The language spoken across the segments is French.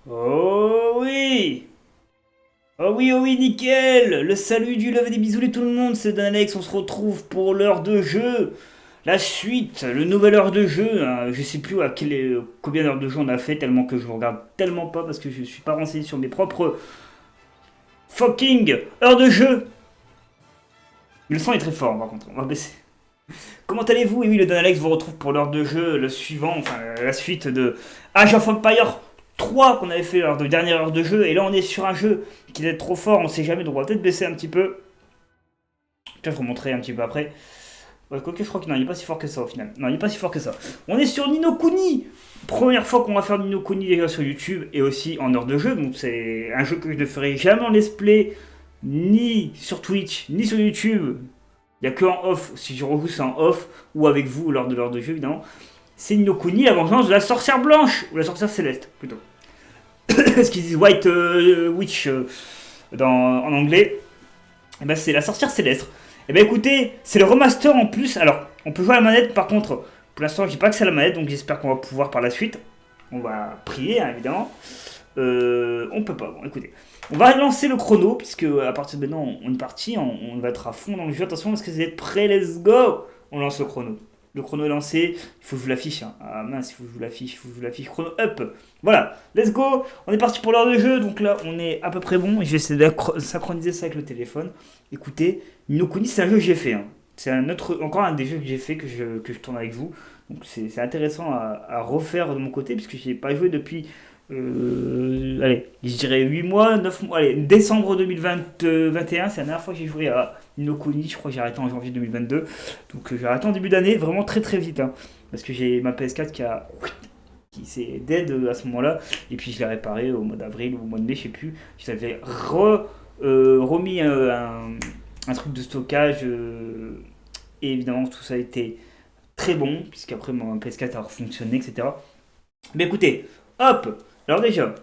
Oh oui! Oh oui, nickel! Le salut du lever des bisous et tout le monde, c'est Danax, on se retrouve pour l'heure de jeu. La suite, le nouvel heure de jeu. Je sais plus à combien d'heures de jeu on a fait, tellement que je regarde tellement pas parce que je suis pas renseigné sur mes propres fucking heures de jeu. Le son est très fort par contre, on va baisser. Comment allez-vous? Et oui, le Danax vous retrouve pour l'heure de jeu, le suivant, enfin la suite de Age of Empire 3 qu'on avait fait lors de dernière heure de jeu. Et là, on est sur un jeu qui est trop fort, on sait jamais, donc on va peut-être baisser un petit peu. Tiens, je remonterai un petit peu après. Ouais, quoique, je crois qu'il n'est pas si fort que ça au final. Non, il n'est pas si fort que ça. On est sur Nino Kuni. Première fois qu'on va faire Nino Kuni déjà sur YouTube et aussi en heure de jeu. Donc c'est un jeu que je ne ferai jamais en let's play, ni sur Twitch, ni sur YouTube. Il n'y a que en off. Si je rejoue, c'est en off ou avec vous lors de l'heure de jeu, évidemment. C'est Nino Kuni, la vengeance de la sorcière blanche ou la sorcière céleste plutôt. Ce qu'ils disent White Witch en anglais. Et ben c'est la sorcière céleste. Et ben écoutez, c'est le remaster en plus. Alors, on peut jouer à la manette, par contre, pour l'instant, j'ai pas accès à la manette, donc j'espère qu'on va pouvoir par la suite. On va prier, hein, évidemment. On peut pas. Bon, écoutez. On va lancer le chrono, puisque à partir de maintenant, on est parti. On va être à fond dans le jeu. Attention, parce que vous êtes prêts, let's go! On lance le chrono. Le chrono est lancé. Il faut que je vous l'affiche. Hein. Ah mince, il faut que je vous l'affiche. Il faut que je vous l'affiche. Chrono up. Voilà, let's go! On est parti pour l'heure de jeu. Donc là, on est à peu près bon. Je vais essayer de synchroniser ça avec le téléphone. Écoutez, Nino Kuni, c'est un jeu que j'ai fait. Hein. C'est encore un des jeux que j'ai fait, que je tourne avec vous. Donc c'est intéressant à refaire de mon côté, puisque je n'ai pas joué depuis allez, je dirais 8 mois, 9 mois. Allez, décembre 2021, c'est la dernière fois que j'ai joué à Nino Kuni. Je crois que j'ai arrêté en janvier 2022. Donc j'ai arrêté en début d'année, vraiment très très vite. Hein, parce que j'ai ma PS4 qui s'est dead à ce moment-là. Et puis je l'ai réparé au mois d'avril ou au mois de mai, je sais plus. J'avais remis un truc de stockage. Et évidemment, tout ça a été très bon, puisqu'après mon PS4 a fonctionné, etc. Mais écoutez, hop, alors déjà,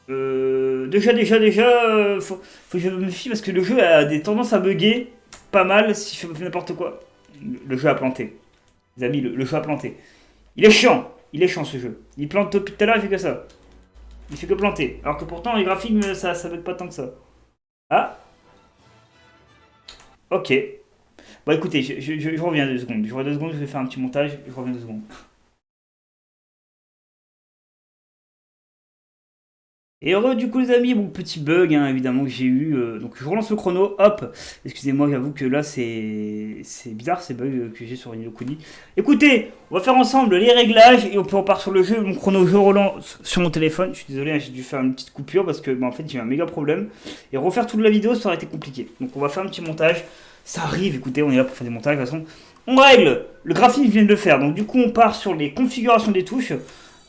faut que je me fie parce que le jeu a des tendances à bugger pas mal si je fais n'importe quoi. Le jeu a planté. Les amis, le jeu a planté. Il est chiant ce jeu. Il plante depuis tout à l'heure, il fait que ça. Il fait que planter. Alors que pourtant, les graphiques, ça bug pas tant que ça. Ah, ok. Bon, écoutez, je reviens 2 secondes. Je reviens 2 secondes, je vais faire un petit montage. Je reviens 2 secondes. Et heureux du coup les amis, bon petit bug hein, évidemment que j'ai eu, donc je relance le chrono, hop, excusez-moi j'avoue que là c'est bizarre ces bugs que j'ai sur Nino Kuni. Écoutez, on va faire ensemble les réglages et on part sur le jeu, mon chrono je relance sur mon téléphone, je suis désolé hein, j'ai dû faire une petite coupure parce que en fait j'ai eu un méga problème et refaire toute la vidéo ça aurait été compliqué. Donc on va faire un petit montage, ça arrive, écoutez on est là pour faire des montages de toute façon. On règle, le graphisme vient de le faire, donc du coup on part sur les configurations des touches.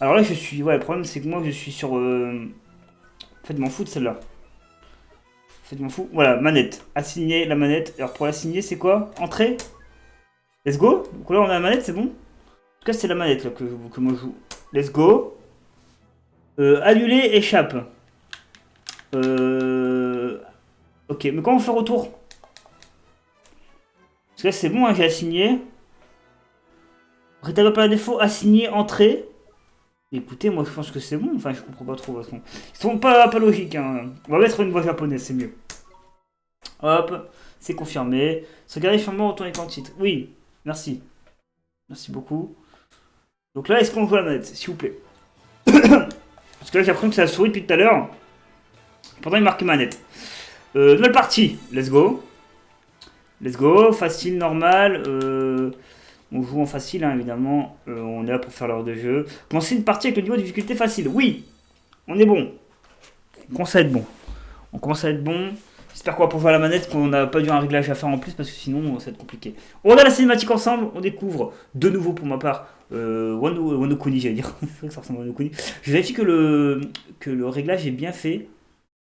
Alors là je suis, ouais le problème c'est que moi je suis sur... Faites-m'en foutre celle-là. Faites-m'en foutre. Voilà, manette. Assigner la manette. Alors pour l'assigner, c'est quoi? Entrée. Let's go. Donc là, on a la manette, c'est bon? En tout cas, c'est la manette là, que moi je joue. Let's go. Annuler, échappe. Euh... Ok, mais comment on fait retour? Parce que là, c'est bon, hein, j'ai assigné. Rétablir par défaut, assigner, entrée. Écoutez, moi je pense que c'est bon. Enfin, je comprends pas trop. Ils sont pas logiques. Hein. On va mettre une voix japonaise, c'est mieux. Hop, c'est confirmé. Sauvegarder finalement retourner écran de titre. Oui, merci. Merci beaucoup. Donc là, est-ce qu'on joue à la manette, s'il vous plaît? Parce que là, j'ai l'impression que c'est la souris depuis tout à l'heure. Pourtant, il marque manette. Nouvelle partie. Let's go. Let's go. Facile, normal. On joue en facile, hein, évidemment. On est là pour faire l'heure de jeu. Commencer une partie avec le niveau de difficulté facile. Oui, on est bon. On commence à être bon. On commence à être bon. J'espère qu'on va pouvoir jouer à la manette, qu'on n'a pas dû un réglage à faire en plus parce que sinon ça va être compliqué. On regarde la cinématique ensemble, on découvre de nouveau pour ma part Wano Kuni, j'allais dire. C'est vrai que ça ressemble à Wano Kuni. Je vérifie que le réglage est bien fait.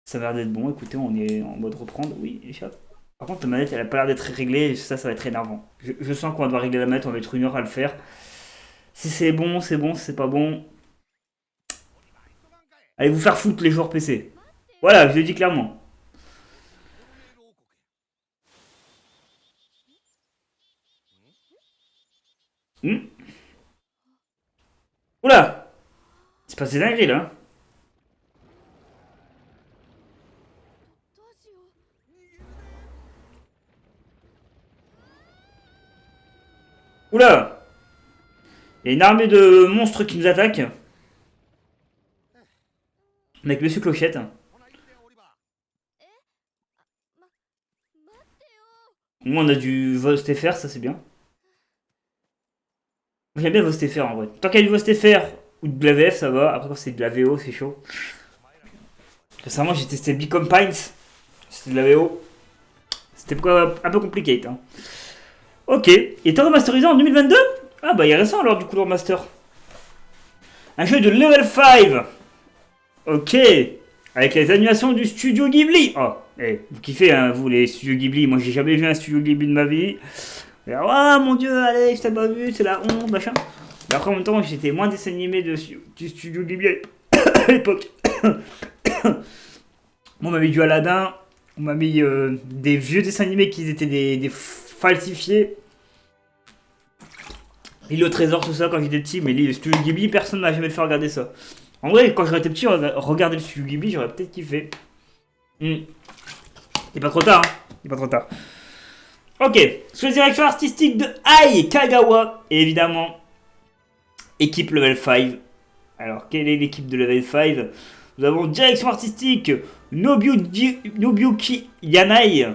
Ça va l'air d'être bon. Écoutez, on est en mode reprendre. Oui, échappe. Par contre, la manette elle a pas l'air d'être réglée. Ça va être énervant. Je sens qu'on va devoir régler la manette, on va mettre 1 heure à le faire. Si c'est bon, c'est bon. Si c'est pas bon, allez vous faire foutre les joueurs PC. Voilà, je le dis clairement. Hmm. Oula! C'est passé dingue là. Oula! Il y a une armée de monstres qui nous attaquent. Avec Monsieur Clochette. Au moins on a du Vostéfer, ça c'est bien. J'aime bien Vostéfer en vrai. Tant qu'il y a du Vostéfer ou de la VF, ça va. Après, quand c'est de la VO, c'est chaud. Récemment, j'ai testé Become Pines. C'était de la VO. C'était un peu compliqué. Hein. Ok. Il était remasterisé en 2022? Ah bah il est récent alors du coup le remaster. Un jeu de level 5. Ok. Avec les animations du studio Ghibli. Oh, vous kiffez hein, vous les studios Ghibli. Moi j'ai jamais vu un studio Ghibli de ma vie. Ah mon dieu, allez, je t'ai pas vu, c'est la honte, machin. Mais après en même temps j'étais moins dessin animé du studio Ghibli à l'époque. On m'a mis du Aladdin. On m'a mis des vieux dessins animés qui étaient des falsifiés. L'île au trésor, tout ça quand j'étais petit, mais le studio Ghibli, personne m'a jamais fait regarder ça. En vrai, quand j'étais petit, regarder le studio Ghibli, j'aurais peut-être kiffé. Il est pas trop tard, hein. Il est pas trop tard. Ok, sous la direction artistique de Ai Kagawa, et évidemment, équipe level 5. Alors, quelle est l'équipe de level 5? Nous avons direction artistique Nobuyuki Yanai.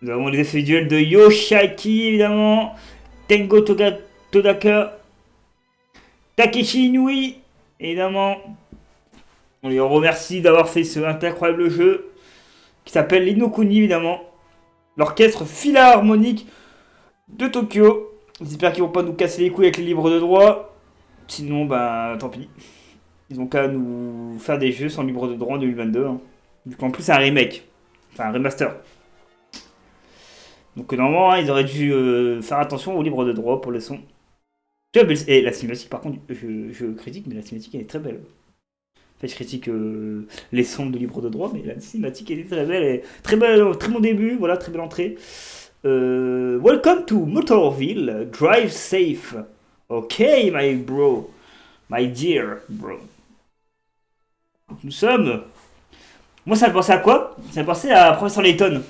Nous avons les effets visuels de Yoshiaki, évidemment. Tengo Todaka. Takeshi Inui, évidemment. On lui remercie d'avoir fait ce incroyable jeu qui s'appelle l'Inokuni, évidemment. L'orchestre philharmonique de Tokyo. J'espère qu'ils vont pas nous casser les couilles avec les livres de droit. Sinon, bah, tant pis. Ils ont qu'à nous faire des jeux sans libre de droit en 2022. Hein. Du coup, en plus, c'est un remake. Enfin, un remaster. Donc, normalement, hein, ils auraient dû faire attention aux libres de droit pour le son. Et la cinématique, par contre, je critique, mais la cinématique, elle est très belle. En fait, je critique les sons de libre de droit, mais la cinématique, elle est très belle. Et très belle, très bon début, voilà, très belle entrée. Welcome to Motorville. Drive safe. Ok, my bro. My dear bro. Nous sommes. Moi, ça me pensait à quoi? Ça me pensait à Professeur Layton.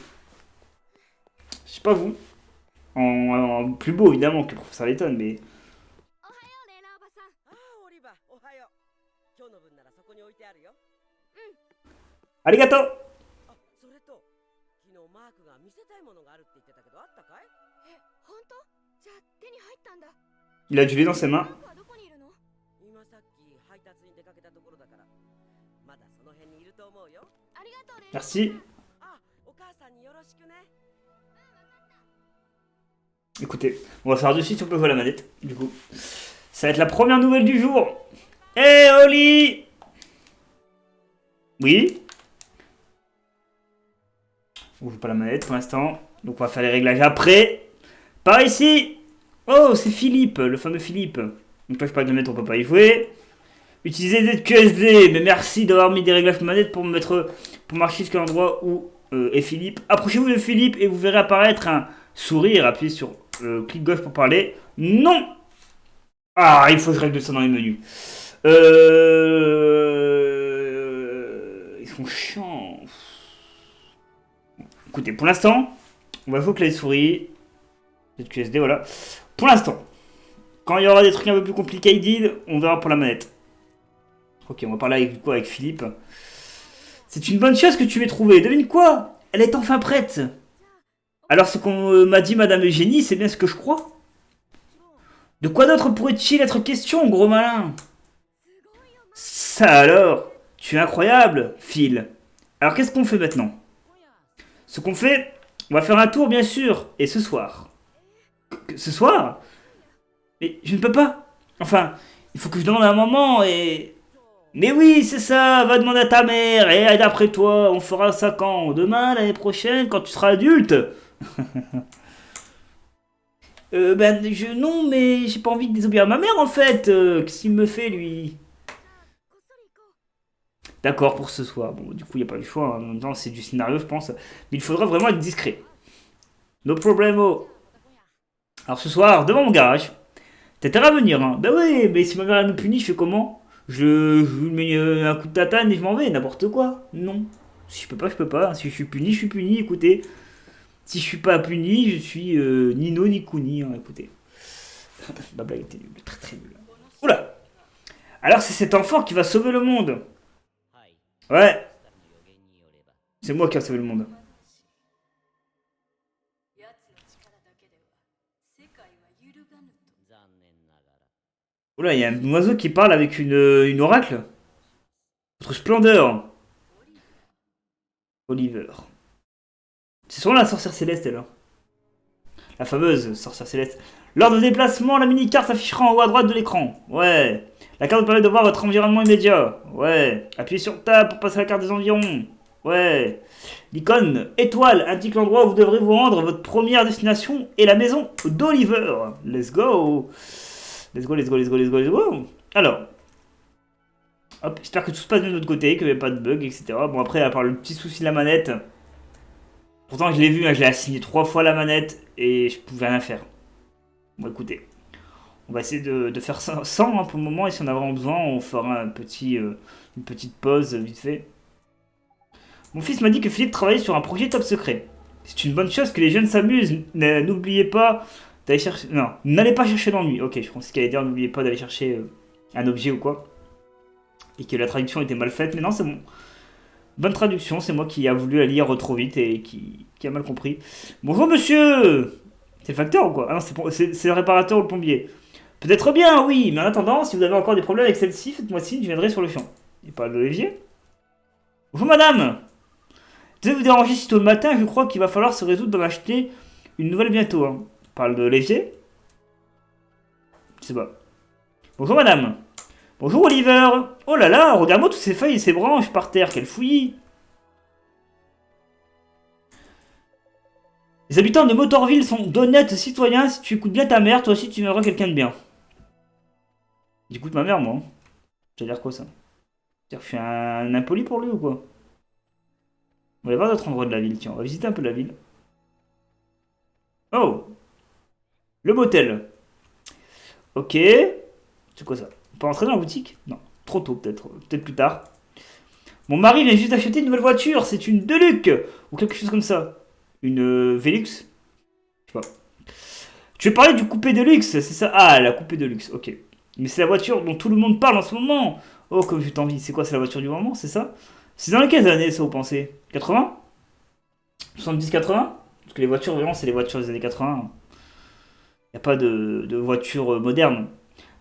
Je sais pas vous. En plus beau, évidemment, que Professeur Layton, mais. Arigato! Il a du lait dans ses mains. Merci. Écoutez, on va faire de suite si on peut jouer à la manette, du coup. Ça va être la première nouvelle du jour. Hé, Oli! Oui? On joue pas la manette pour l'instant. Donc on va faire les réglages après. Par ici! Oh, c'est Philippe, le fameux Philippe. Donc là, je parle de manette, on peut pas y jouer. Utiliser ZQSD, mais merci d'avoir mis des réglages de manette pour me mettre, pour marcher jusqu'à l'endroit où est Philippe. Approchez-vous de Philippe et vous verrez apparaître un sourire. Appuyez sur clic gauche pour parler. Non! Ah, il faut que je règle ça dans les menus. Ils sont chiants. Écoutez, pour l'instant, on va jouer au clavier souris. ZQSD, voilà. Pour l'instant, quand il y aura des trucs un peu plus compliqués, on verra pour la manette. Ok, on va parler avec quoi? Avec Philippe. C'est une bonne chose que tu m'aies trouvé. Devine quoi? Elle est enfin prête. Alors ce qu'on m'a dit Madame Eugénie, c'est bien ce que je crois. De quoi d'autre pourrait-il être question, gros malin? Ça alors? Tu es incroyable, Phil. Alors qu'est-ce qu'on fait maintenant? Ce qu'on fait, on va faire un tour bien sûr. Et ce soir. Ce soir? Mais je ne peux pas. Enfin, il faut que je demande à un moment et... Mais oui, c'est ça, va demander à ta mère, et d'après toi, on fera ça quand? Demain, l'année prochaine, quand tu seras adulte? Non, mais j'ai pas envie de désobéir à ma mère en fait. Qu'est-ce qu'il me fait lui? D'accord pour ce soir. Bon, du coup, il n'y a pas le choix. Hein. En même temps, c'est du scénario, je pense. Mais il faudra vraiment être discret. No problemo. Alors ce soir, devant mon garage, t'as intérêt à venir, hein. Bah oui, mais si ma mère elle me punit, je fais comment? Je lui mets un coup de tatane et je m'en vais, n'importe quoi. Non. Si je peux pas, je peux pas. Si je suis puni, je suis puni, écoutez. Si je suis pas puni, je suis ni no ni kuni, hein, écoutez. Ma blague était nulle, très très nulle. Oula. Alors c'est cet enfant qui va sauver le monde. Ouais, c'est moi qui a sauvé le monde. Oula, il y a un oiseau qui parle avec une oracle. Votre splendeur. Oliver. C'est sûrement la sorcière céleste, elle. Hein. La fameuse sorcière céleste. Lors de déplacement, la mini-carte s'affichera en haut à droite de l'écran. Ouais. La carte vous permet de voir votre environnement immédiat. Ouais. Appuyez sur Tab pour passer à la carte des environs. Ouais. L'icône étoile indique l'endroit où vous devrez vous rendre. Votre première destination est la maison d'Oliver. Let's go. Let's go, let's go, let's go, let's go, let's go. Alors. Hop, j'espère que tout se passe bien de notre côté, qu'il n'y avait pas de bug, etc. Bon, après, à part le petit souci de la manette. Pourtant, je l'ai vu, hein, je l'ai assigné 3 fois la manette et je pouvais rien faire. Bon, écoutez. On va essayer de faire ça sans hein, pour le moment. Et si on a vraiment besoin, on fera une petite pause vite fait. Mon fils m'a dit que Philippe travaillait sur un projet top secret. C'est une bonne chose que les jeunes s'amusent. N'oubliez pas d'aller chercher... Non, n'allez pas chercher l'ennui. Ok, je pensais qu'elle allait dire n'oubliez pas d'aller chercher un objet ou quoi. Et que la traduction était mal faite. Mais non, c'est bon. Bonne traduction, c'est moi qui a voulu la lire trop vite et qui a mal compris. Bonjour monsieur. C'est le facteur ou quoi? Ah non, c'est le réparateur ou le plombier. Peut-être bien, oui, mais en attendant, si vous avez encore des problèmes avec celle-ci, faites-moi signe, je viendrai sur le champ. Il parle de l'évier. Bonjour madame. Je vais vous déranger si tôt le matin, je crois qu'il va falloir se résoudre d'en acheter une nouvelle bientôt. Hein. Il parle de l'évier. Je sais pas. Bonjour madame. Bonjour Oliver. Oh là là, regarde-moi toutes ces feuilles et ces branches par terre, quelle fouillis. Les habitants de Motorville sont d'honnêtes citoyens. Si tu écoutes bien ta mère, toi aussi tu deviendras quelqu'un de bien. J'écoute ma mère, moi. Hein. Ça veut dire quoi ça? C'est-à-dire que je suis un impoli pour lui ou quoi? On va aller voir d'autres endroits de la ville, tiens. On va visiter un peu la ville. Oh! Le motel. Ok. C'est quoi ça? On peut rentrer dans la boutique? Non. Trop tôt peut-être. Peut-être plus tard. Mon mari vient juste d'acheter une nouvelle voiture. C'est une Deluxe. Ou quelque chose comme ça. Une Velux? Je sais pas. Tu veux parler du coupé Deluxe? C'est ça? Ah, la coupé Deluxe. Ok. Mais c'est la voiture dont tout le monde parle en ce moment. Oh, comme je t'envie. C'est quoi? C'est la voiture du moment? C'est ça? C'est dans lesquelles années ça vous pensez? 80? 70-80? Parce que les voitures, vraiment, c'est les voitures des années 80. Il n'y a pas de voiture moderne.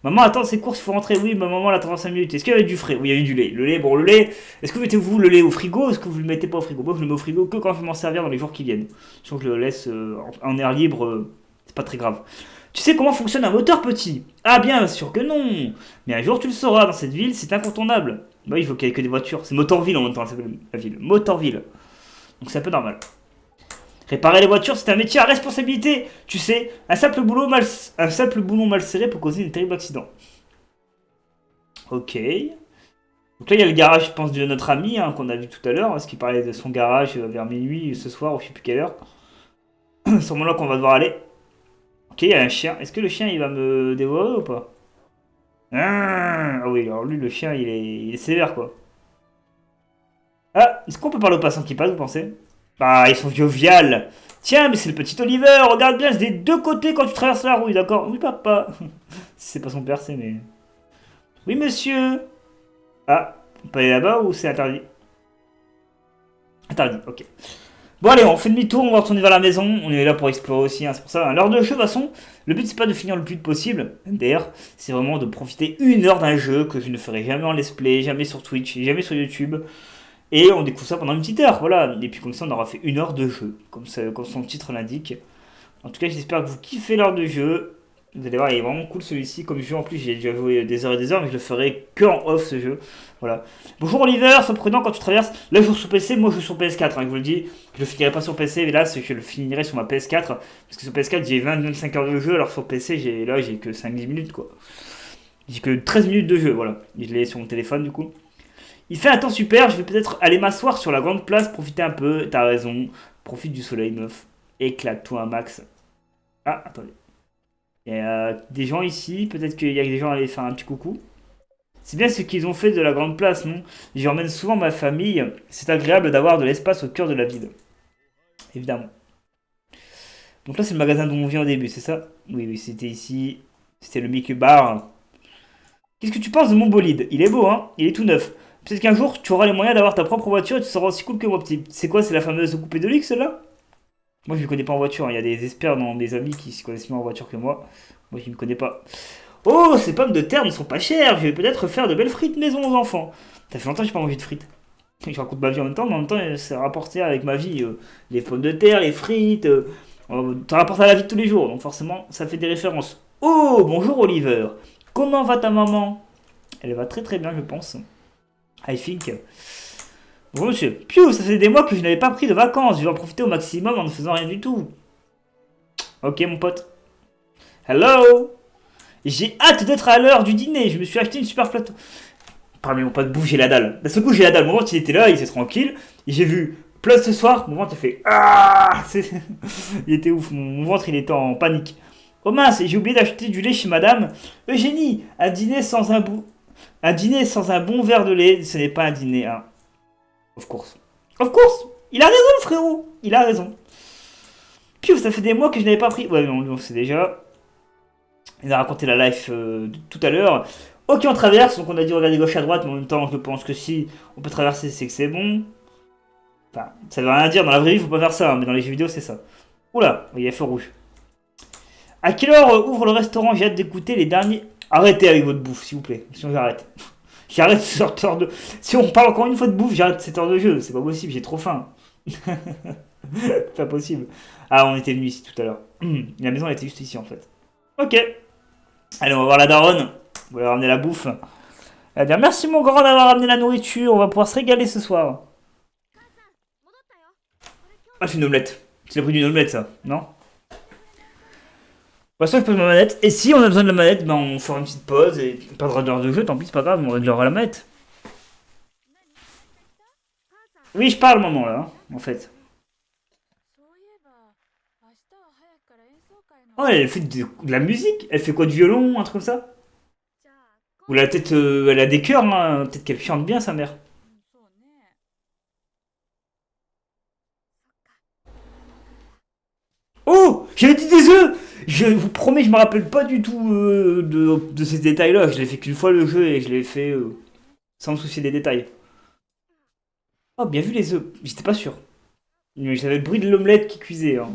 Maman, attends, c'est course, il faut rentrer. Oui, ma maman, elle attend 5 minutes. Est-ce qu'il y avait du frais? Oui, il y avait du lait. Le lait, bon, le lait. Est-ce que vous mettez-vous le lait au frigo? Est-ce que vous le mettez pas au frigo? Moi, je le mets au frigo que quand je vais m'en servir dans les jours qui viennent. Sinon, je le laisse en air libre. C'est pas très grave. Tu sais comment fonctionne un moteur petit? Ah, bien sûr que non. Mais un jour, tu le sauras. Dans cette ville, c'est incontournable. Bah, il faut qu'il y ait que des voitures. C'est Motorville en même temps, la ville. Motorville. Donc, c'est un peu normal. Réparer les voitures, c'est un métier à responsabilité. Tu sais, un simple boulon mal serré peut causer un terrible accident. Ok. Donc là, il y a le garage, je pense, de notre ami hein, qu'on a vu tout à l'heure. Parce qu'il parlait de son garage vers minuit ce soir, ou je sais plus quelle heure. C'est sûrement là qu'on va devoir aller. Ok, il y a un chien. Est-ce que le chien, il va me dévorer ou pas? Ah oui, alors lui, le chien, il est sévère, quoi. Ah, est-ce qu'on peut parler aux passants qui passent, vous pensez? Ah, ils sont joviales. Tiens, mais c'est le petit Oliver. Regarde bien, c'est des deux côtés quand tu traverses la rue, d'accord? Oui, papa. C'est pas son père, c'est mais... Oui, monsieur. Ah, on peut aller là-bas ou c'est interdit? Interdit, ok. Bon, allez, on fait demi-tour, on va retourner vers la maison. On est là pour explorer aussi, hein, c'est pour ça. L'heure de jeu, de toute façon, le but c'est pas de finir le plus vite possible. D'ailleurs, c'est vraiment de profiter 1 heure d'un jeu que je ne ferai jamais en let's play, jamais sur Twitch, jamais sur YouTube. Et on découvre ça pendant une petite heure, voilà. Et puis comme ça, on aura fait 1 heure de jeu, comme son titre l'indique. En tout cas, j'espère que vous kiffez l'heure de jeu. Vous allez voir, il est vraiment cool celui-ci. Comme jeu, en plus, j'ai déjà joué des heures et des heures, mais je le ferai que en off ce jeu. Voilà. Bonjour Oliver, sois prudent quand tu traverses. Là, je joue sur PC, moi je joue sur PS4, hein, je vous le dis. Je le finirai pas sur PC, mais là, je le finirai sur ma PS4. Parce que sur PS4, j'ai 20-25 heures de jeu, alors sur PC, j'ai que 5-10 minutes, quoi. J'ai que 13 minutes de jeu, voilà. Je l'ai sur mon téléphone, du coup. Il fait un temps super, je vais peut-être aller m'asseoir sur la grande place, profiter un peu. T'as raison, profite du soleil, meuf. Éclate-toi un max. Ah, attendez. Il y a des gens ici, peut-être qu'il y a des gens à aller faire un petit coucou. C'est bien ce qu'ils ont fait de la grande place, non? J'y emmène souvent ma famille. C'est agréable d'avoir de l'espace au cœur de la ville. Évidemment. Donc là, c'est le magasin dont on vient au début, c'est ça? Oui, oui, c'était ici. C'est le Mickey Bar. Qu'est-ce que tu penses de mon bolide? Il est beau, hein? Il est tout neuf. Peut-être qu'un jour, tu auras les moyens d'avoir ta propre voiture et tu seras aussi cool que moi, petit. C'est quoi, c'est la fameuse coupée de luxe, celle-là? Moi, je ne connais pas en voiture, hein. Il y a des experts dans mes amis qui se connaissent mieux en voiture que moi. Moi, je ne me connais pas. Oh, ces pommes de terre ne sont pas chères. Je vais peut-être faire de belles frites maison aux enfants. Ça fait longtemps que je n'ai pas mangé de frites. Je raconte ma vie en même temps, c'est rapporté avec ma vie. Les pommes de terre, les frites. Ça rapporte à la vie de tous les jours. Donc, forcément, ça fait des références. Oh, bonjour Oliver. Comment va ta maman? Elle va très très bien, je pense. I think. Bonjour monsieur. Piou, ça fait des mois que je n'avais pas pris de vacances. Je vais en profiter au maximum en ne faisant rien du tout. Ok, mon pote. Hello. J'ai hâte d'être à l'heure du dîner. Je me suis acheté une super plateau. Parmi mon pote bouffe, j'ai la dalle. D'un seul coup, j'ai la dalle. Mon ventre, il était là, il était tranquille. Et j'ai vu Plus ce soir. Mon ventre, il fait. Ah. Il était ouf. Mon ventre, il était en panique. Oh mince, j'ai oublié d'acheter du lait chez madame. Eugénie, un dîner sans un bon verre de lait, ce n'est pas un dîner, hein. Of course. Of course. Il a raison, le frérot. Il a raison. Puis ça fait des mois que je n'avais pas pris. Ouais, on sait déjà. Il a raconté la life tout à l'heure. Ok, on traverse, donc on a dit regarder gauche à droite, mais en même temps, je pense que si on peut traverser, c'est que c'est bon. Enfin, ça veut rien dire, dans la vraie vie, faut pas faire ça, hein, mais dans les jeux vidéo, c'est ça. Oula, il y a feu rouge. À quelle heure ouvre le restaurant? J'ai hâte d'écouter les derniers. Arrêtez avec votre bouffe, s'il vous plaît. Sinon, j'arrête. J'arrête cette heure de. Si on parle encore une fois de bouffe, j'arrête cette heure de jeu. C'est pas possible, j'ai trop faim. C'est pas possible. Ah, on était venu ici tout à l'heure. La maison, elle était juste ici, en fait. Ok. Allez, on va voir la daronne. On va lui ramener la bouffe. Elle va dire merci, mon grand, d'avoir ramené la nourriture. On va pouvoir se régaler ce soir. Ah, c'est une omelette. C'est le prix d'une omelette, ça, non? Pour l'instant, je pose ma manette. Et si on a besoin de la manette, ben on fera une petite pause et on perdra d'heure de jeu. Tant pis, c'est pas grave, on réglera la manette. Oui, je parle, maman, là, hein, en fait. Oh, elle fait de la musique. Elle fait quoi, du violon, un truc comme ça? Ou la tête, elle a des cœurs, hein. Peut-être qu'elle chante bien, sa mère. Oh, j'avais dit des œufs. Je vous promets, je me rappelle pas du tout de ces détails-là. Je l'ai fait qu'une fois le jeu et je l'ai fait sans me soucier des détails. Oh, bien vu les œufs. J'étais pas sûr. Mais j'avais le bruit de l'omelette qui cuisait, hein.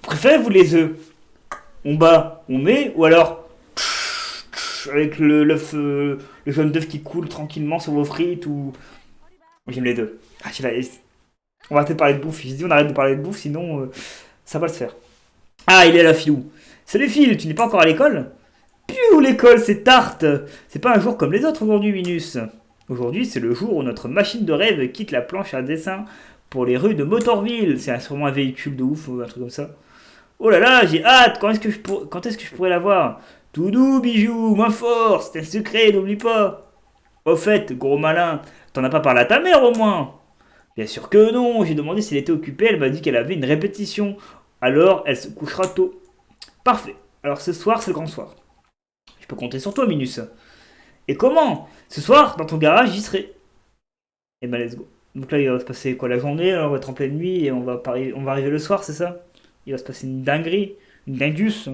Préférez-vous les œufs? On bat, on met, ou alors avec l'œuf, le jaune d'œuf qui coule tranquillement sur vos frites ou. J'aime les deux. Ah, on va arrêter de parler de bouffe. J'ai dit on arrête de parler de bouffe, sinon ça va le faire. Ah, il est là, Filou. Salut Phil, tu n'es pas encore à l'école? Piou, l'école, c'est tarte. C'est pas un jour comme les autres aujourd'hui, Minus. Aujourd'hui, c'est le jour où notre machine de rêve quitte la planche à dessin pour les rues de Motorville. C'est sûrement un véhicule de ouf ou un truc comme ça. Oh là là, j'ai hâte. Quand est-ce que je pourrais l'avoir? Tout doux, bijou, moins fort. C'est un secret, n'oublie pas. Au fait, gros malin, t'en as pas parlé à ta mère au moins? Bien sûr que non. J'ai demandé si elle était occupée. Elle m'a dit qu'elle avait une répétition. Alors, elle se couchera tôt. Parfait. Alors ce soir, c'est le grand soir. Je peux compter sur toi, Minus. Et comment? Ce soir, dans ton garage, j'y serai. Et ben, let's go. Donc là, il va se passer quoi, la journée? Là, on va être en pleine nuit et on va arriver le soir, c'est ça? Il va se passer une dinguerie, une dingus.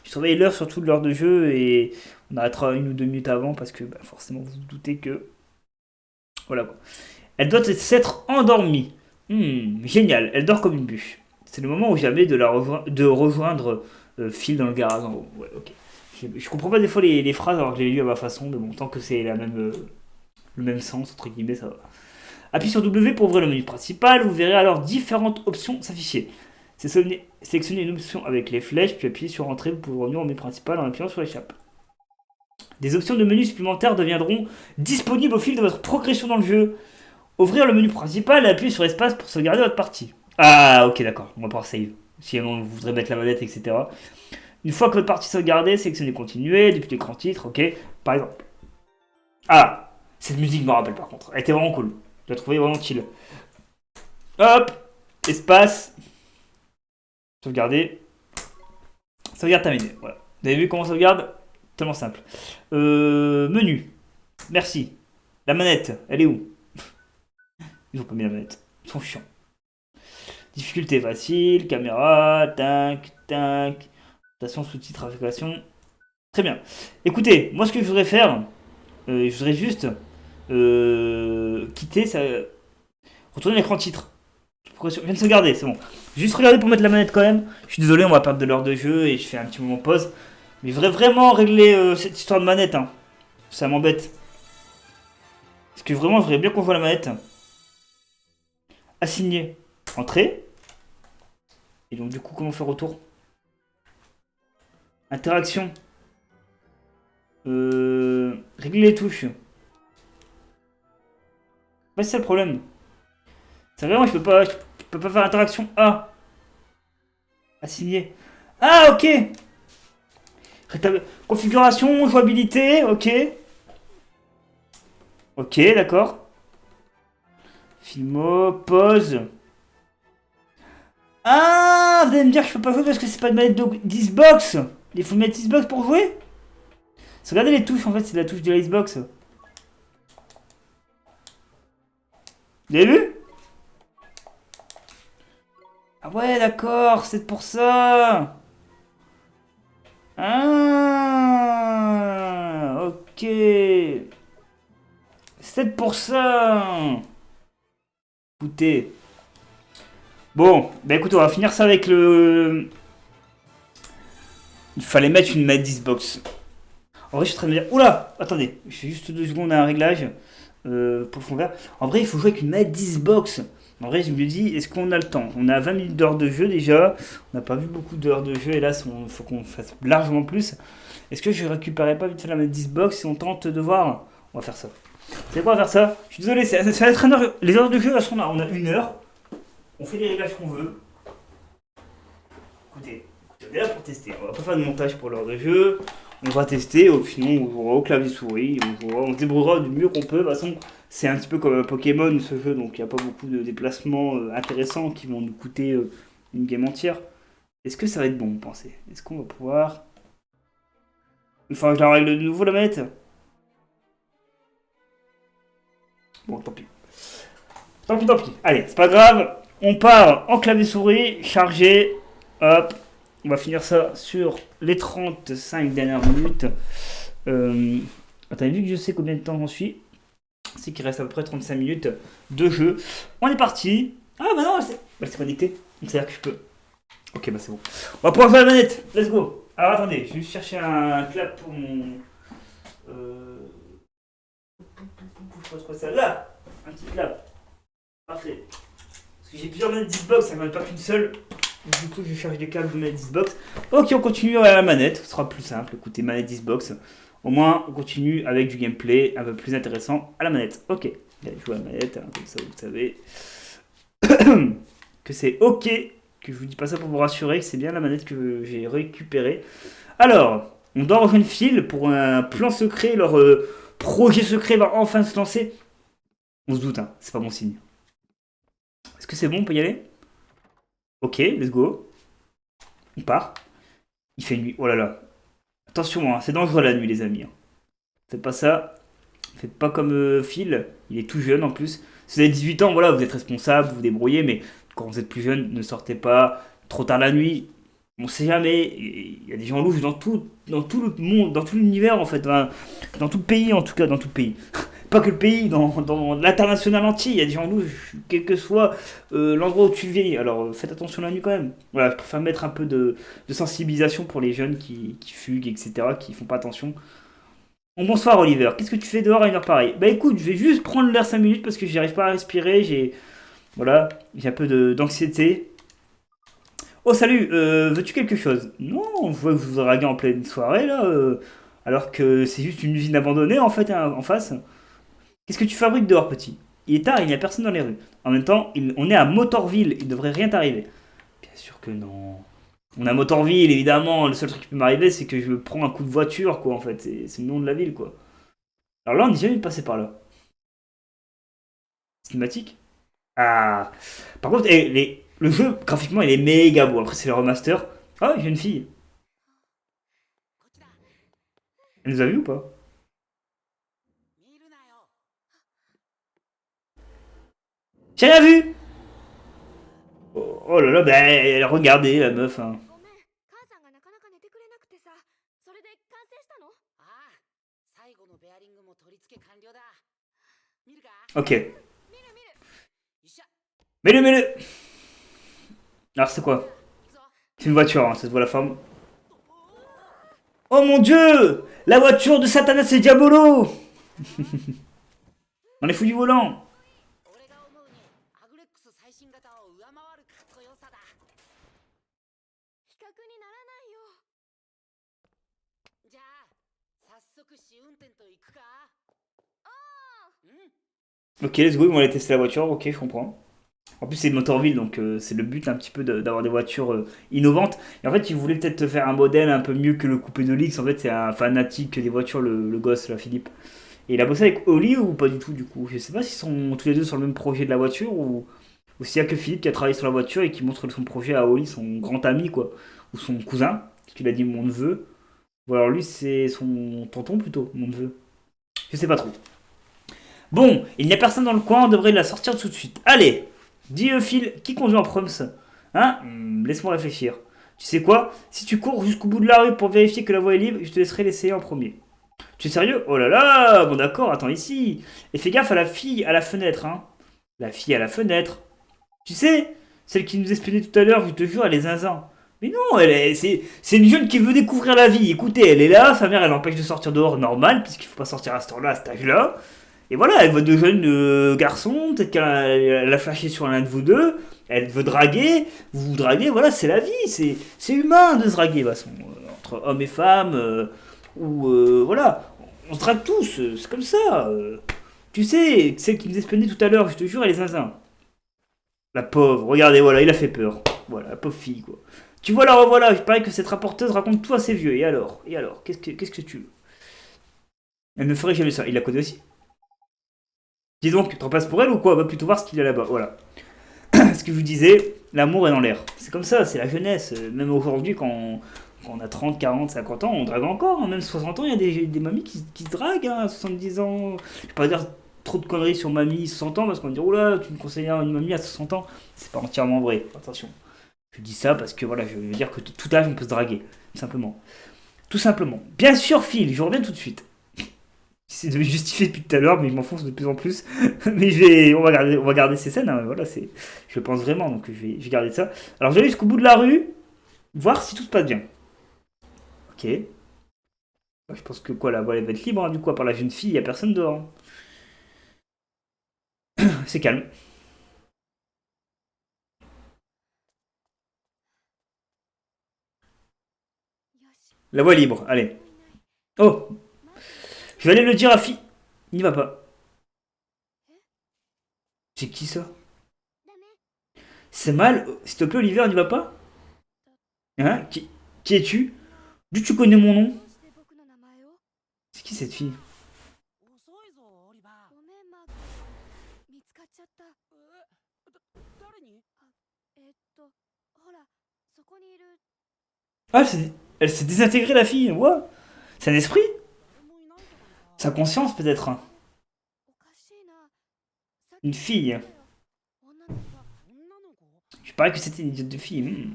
Je surveille l'heure, surtout de l'heure de jeu, et on arrêtera 1 ou 2 minutes avant parce que bah, forcément, vous vous doutez que. Voilà quoi. Elle doit s'être endormie. Génial, elle dort comme une bûche. C'est le moment où jamais de rejoindre Phil dans le garage en haut. Ouais, ok. Je comprends pas des fois les phrases alors que je les lu à ma façon, mais bon, tant que c'est le même sens, entre guillemets, ça va. Appuyez sur W pour ouvrir le menu principal, vous verrez alors différentes options s'afficher. Sélectionnez une option avec les flèches, puis appuyez sur Entrée, vous pouvez revenir au menu principal en appuyant sur l'échappe. Des options de menu supplémentaires deviendront disponibles au fil de votre progression dans le jeu. Ouvrir le menu principal et appuyer sur espace pour sauvegarder votre partie. Ah, ok, d'accord, on va pouvoir save. Si on voudrait mettre la manette, etc. Une fois que votre partie est sauvegardée, sélectionnez continuer, depuis l'écran titre, ok. Par exemple. Ah, cette musique me rappelle par contre. Elle était vraiment cool. Je la trouvais vraiment chill. Hop, espace. Sauvegarder. Sauvegarde terminée. Voilà. Vous avez vu comment on sauvegarde? Tellement simple. Menu. Merci. La manette, elle est où? Ils ont pas mis la manette. Ils sont chiants. Difficulté facile, caméra, tac, tac. Station sous-titres, affectation. Très bien. Écoutez, moi ce que je voudrais faire, je voudrais juste quitter, ça, retourner l'écran titre. Je viens de sauvegarder, c'est bon. Juste regarder pour mettre la manette quand même. Je suis désolé, on va perdre de l'heure de jeu et je fais un petit moment pause. Mais je voudrais vraiment régler cette histoire de manette. Hein. Ça m'embête. Parce que vraiment, je voudrais bien qu'on voit la manette. Assigner. Entrée. Et donc du coup, comment faire retour? Interaction. Régler les touches. Ouais, c'est ça le problème. C'est vraiment, je peux pas faire interaction A. Assigner. Ah, ok. Configuration, jouabilité, ok. Ok, d'accord. Filmo, pause. Ah, vous allez me dire que je peux pas jouer parce que c'est pas de manette de Xbox. Il faut mettre Xbox pour jouer. Regardez les touches, en fait, c'est la touche de la Xbox. Vous avez vu? Ah ouais, d'accord, c'est pour ça. Ah, ok. C'est pour ça. Écoutez. Bon, bah écoute, on va finir ça avec le... Il fallait mettre une manette Xbox. En vrai, je suis très bien. Oula, attendez, je fais juste 2 secondes à un réglage pour le fond vert. En vrai, il faut jouer avec une manette Xbox. En vrai, je me dis, est-ce qu'on a le temps? On a 20 minutes d'heures de jeu déjà. On n'a pas vu beaucoup d'heures de jeu. Hélas, il faut qu'on fasse largement plus. Est-ce que je récupérerai pas vite fait la manette Xbox si on tente de voir? On va faire ça. C'est quoi, on va faire ça? Je suis désolé, ça va être 1 heure. Les heures de jeu, elles sont là. On a 1 heure. On fait les réglages qu'on veut. Écoutez, on est là pour tester. On va pas faire de montage pour l'heure de jeu. On va tester, sinon on jouera au clavier souris, on se débrouillera du mieux qu'on peut. De toute façon, c'est un petit peu comme un Pokémon ce jeu, donc il n'y a pas beaucoup de déplacements intéressants qui vont nous coûter une game entière. Est-ce que ça va être bon, vous pensez? Est-ce qu'on va pouvoir... Il faudra que je la règle de nouveau la manette. Bon, tant pis. Tant pis, tant pis. Allez, c'est pas grave. On part en clavier souris, chargé. Hop. On va finir ça sur les 35 dernières minutes. Attends, vu que je sais combien de temps j'en suis, c'est qu'il reste à peu près 35 minutes de jeu. On est parti. Ah bah non, c'est connecté. C'est-à-dire que je peux. Ok, bah c'est bon. On va pouvoir faire la manette. Let's go. Alors attendez, je vais juste chercher un clap pour mon... Je sais pas quoi ça. Là, un petit clap. Parfait. Parce que j'ai plusieurs manettes Xbox, ça ne pas qu'une seule. Du coup, je cherche des câbles de manette Xbox. Ok, on continue à la manette. Ce sera plus simple. Écoutez, manette Xbox. Au moins, on continue avec du gameplay un peu plus intéressant à la manette. Ok. Allez, jouer à la manette, hein, comme ça, vous savez. Que c'est ok. Que je vous dis pas ça pour vous rassurer que c'est bien la manette que j'ai récupérée. Alors, on doit rejoindre Phil pour un plan secret. Leur projet secret va enfin se lancer. On se doute, hein, c'est pas bon signe. Est-ce que c'est bon, on peut y aller? Ok, let's go. On part. Il fait nuit. Oh là là. Attention, hein, c'est dangereux la nuit, les amis. Hein. Faites pas ça. Faites pas comme Phil. Il est tout jeune en plus. Si vous avez 18 ans, voilà, vous êtes responsable, vous vous débrouillez, mais quand vous êtes plus jeune, ne sortez pas trop tard la nuit. On sait jamais. Il y a des gens louches dans tout le monde, dans tout l'univers en fait. Enfin, dans tout le pays en tout cas, dans tout le pays. Pas que le pays, dans l'international entier, il y a des gens louches, quel que soit l'endroit où tu vis. Alors faites attention la nuit quand même. Voilà, je préfère mettre un peu de sensibilisation pour les jeunes qui fuguent, etc., qui font pas attention. Bon, bonsoir Oliver, qu'est-ce que tu fais dehors à une heure pareille? Bah écoute, je vais juste prendre l'air 5 minutes parce que j'arrive pas à respirer, voilà, j'ai un peu d'anxiété. Oh salut, veux-tu quelque chose? Non, je vois que vous vous draguez en pleine soirée là, alors que c'est juste une usine abandonnée en fait hein, en face. Qu'est-ce que tu fabriques dehors, petit? Il est tard, il n'y a personne dans les rues. En même temps, on est à Motorville, il devrait rien t'arriver. Bien sûr que non. On est à Motorville, évidemment, le seul truc qui peut m'arriver, c'est que je prends un coup de voiture, quoi, en fait. C'est le nom de la ville, quoi. Alors là, on n'est jamais passé par là. Cinématique? Ah. Par contre, le jeu, graphiquement, il est méga beau. Après, c'est le remaster. Ah, j'ai une fille. Elle nous a vu ou pas? J'ai rien vu! Oh, oh là là, bah, regardez la meuf, hein. Ok. Mets-le, mets-le. Alors c'est quoi? C'est une voiture, hein, ça se voit la forme. Oh mon dieu! La voiture de Satanas et Diabolo! On est fou du volant! Ok, let's go, ils vont aller tester la voiture, ok, je comprends. En plus, c'est Motorville, donc c'est le but un petit peu d'avoir des voitures innovantes. Et en fait, ils voulaient peut-être faire un modèle un peu mieux que le coupé de l'X. En fait, c'est un fanatique des voitures, le gosse, là, Philippe. Et il a bossé avec Oli ou pas du tout, du coup? Je sais pas s'ils sont tous les deux sur le même projet de la voiture ou s'il y a que Philippe qui a travaillé sur la voiture et qui montre son projet à Oli, son grand ami, quoi. Ou son cousin, parce qu'il a dit mon neveu. Ou alors lui, c'est son tonton plutôt, mon neveu. Je sais pas trop. Bon, il n'y a personne dans le coin, on devrait la sortir tout de suite. Allez, dis Phil, qui conduit en proms? Hein? Laisse-moi réfléchir. Tu sais quoi? Si tu cours jusqu'au bout de la rue pour vérifier que la voie est libre, je te laisserai l'essayer en premier. Tu es sérieux? Oh là là! Bon d'accord, attends ici. Et fais gaffe à la fille à la fenêtre, hein. La fille à la fenêtre. Tu sais, celle qui nous espionnait tout à l'heure, je te jure, elle est zinzin. Mais non, c'est une jeune qui veut découvrir la vie. Écoutez, elle est là, sa mère elle l'empêche de sortir dehors normal, puisqu'il faut pas sortir à ce temps-là, à cet âge-là. Et voilà, elle voit deux jeunes garçons, peut-être qu'elle a flashé sur l'un de vous deux, elle veut draguer, vous vous draguez, voilà, c'est la vie, c'est humain de se draguer, de toute façon, entre hommes et femmes, ou voilà, on se drague tous, c'est comme ça. Tu sais, celle qui nous espionnait tout à l'heure, je te jure, elle est zinzin. La pauvre, regardez, voilà, il a fait peur. Voilà, la pauvre fille, quoi. Tu vois, la revoilà, il paraît que cette rapporteuse raconte tout à ses vieux, et alors? Et alors? Qu'est-ce que tu veux? Elle ne ferait jamais ça, il la connaît aussi. Dis donc, t'en passes pour elle ou quoi? On va plutôt voir ce qu'il y a là-bas. Voilà. Ce que je vous disais, l'amour est dans l'air. C'est comme ça, c'est la jeunesse. Même aujourd'hui, quand on a 30, 40, 50 ans, on drague encore. Hein. Même 60 ans, il y a des mamies qui se draguent hein, à 70 ans. Je vais pas dire trop de conneries sur mamie 60 ans parce qu'on va dire, oula, tu me conseilles une mamie à 60 ans. C'est pas entièrement vrai. Attention. Je dis ça parce que voilà, je veux dire que tout âge, on peut se draguer. Tout simplement. Tout simplement. Bien sûr, Phil, je reviens tout de suite. J'essaie de me justifier depuis tout à l'heure, mais je m'enfonce de plus en plus. Mais on va garder ces scènes. Hein, voilà, je pense vraiment, donc je vais garder ça. Alors, je vais aller jusqu'au bout de la rue, voir si tout se passe bien. Ok. Je pense que quoi, la voie elle va être libre, hein, du coup, à part la jeune fille, il n'y a personne dehors. C'est calme. La voie est libre, allez. Oh, je vais aller le dire à fille. Il n'y va pas. C'est qui ça? C'est mal. S'il te plaît, Oliver, n'y va pas? Hein? Qui es-tu? D'où tu connais mon nom? C'est qui cette fille? Ah, elle s'est désintégrée, la fille. Ouais. C'est un esprit? Sa conscience, peut-être. Hein. Une fille. Je parie que c'était une idiote de fille.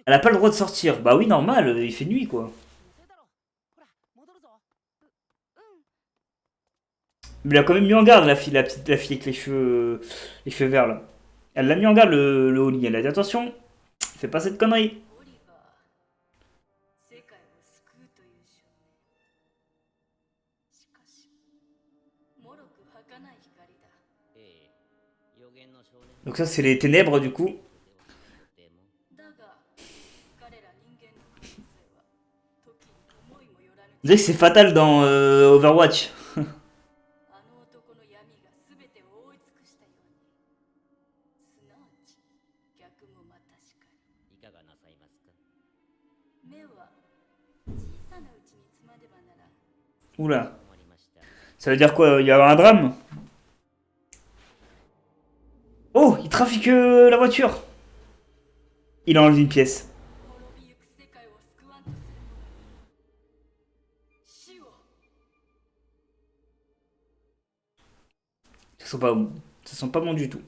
Elle a pas le droit de sortir. Bah oui, normal, il fait nuit, quoi. Mais elle a quand même mis en garde, la fille avec les cheveux verts, là. Elle l'a mis en garde, le Oli. Elle a dit, attention, fais pas cette connerie. Donc ça, c'est les ténèbres, du coup. Vous savez que c'est fatal dans Overwatch. Oula. Ça veut dire quoi? Il y a un drame? Oh, il trafique la voiture. Il a enlevé une pièce. Ça sent pas bon. Ça sent pas bon du tout.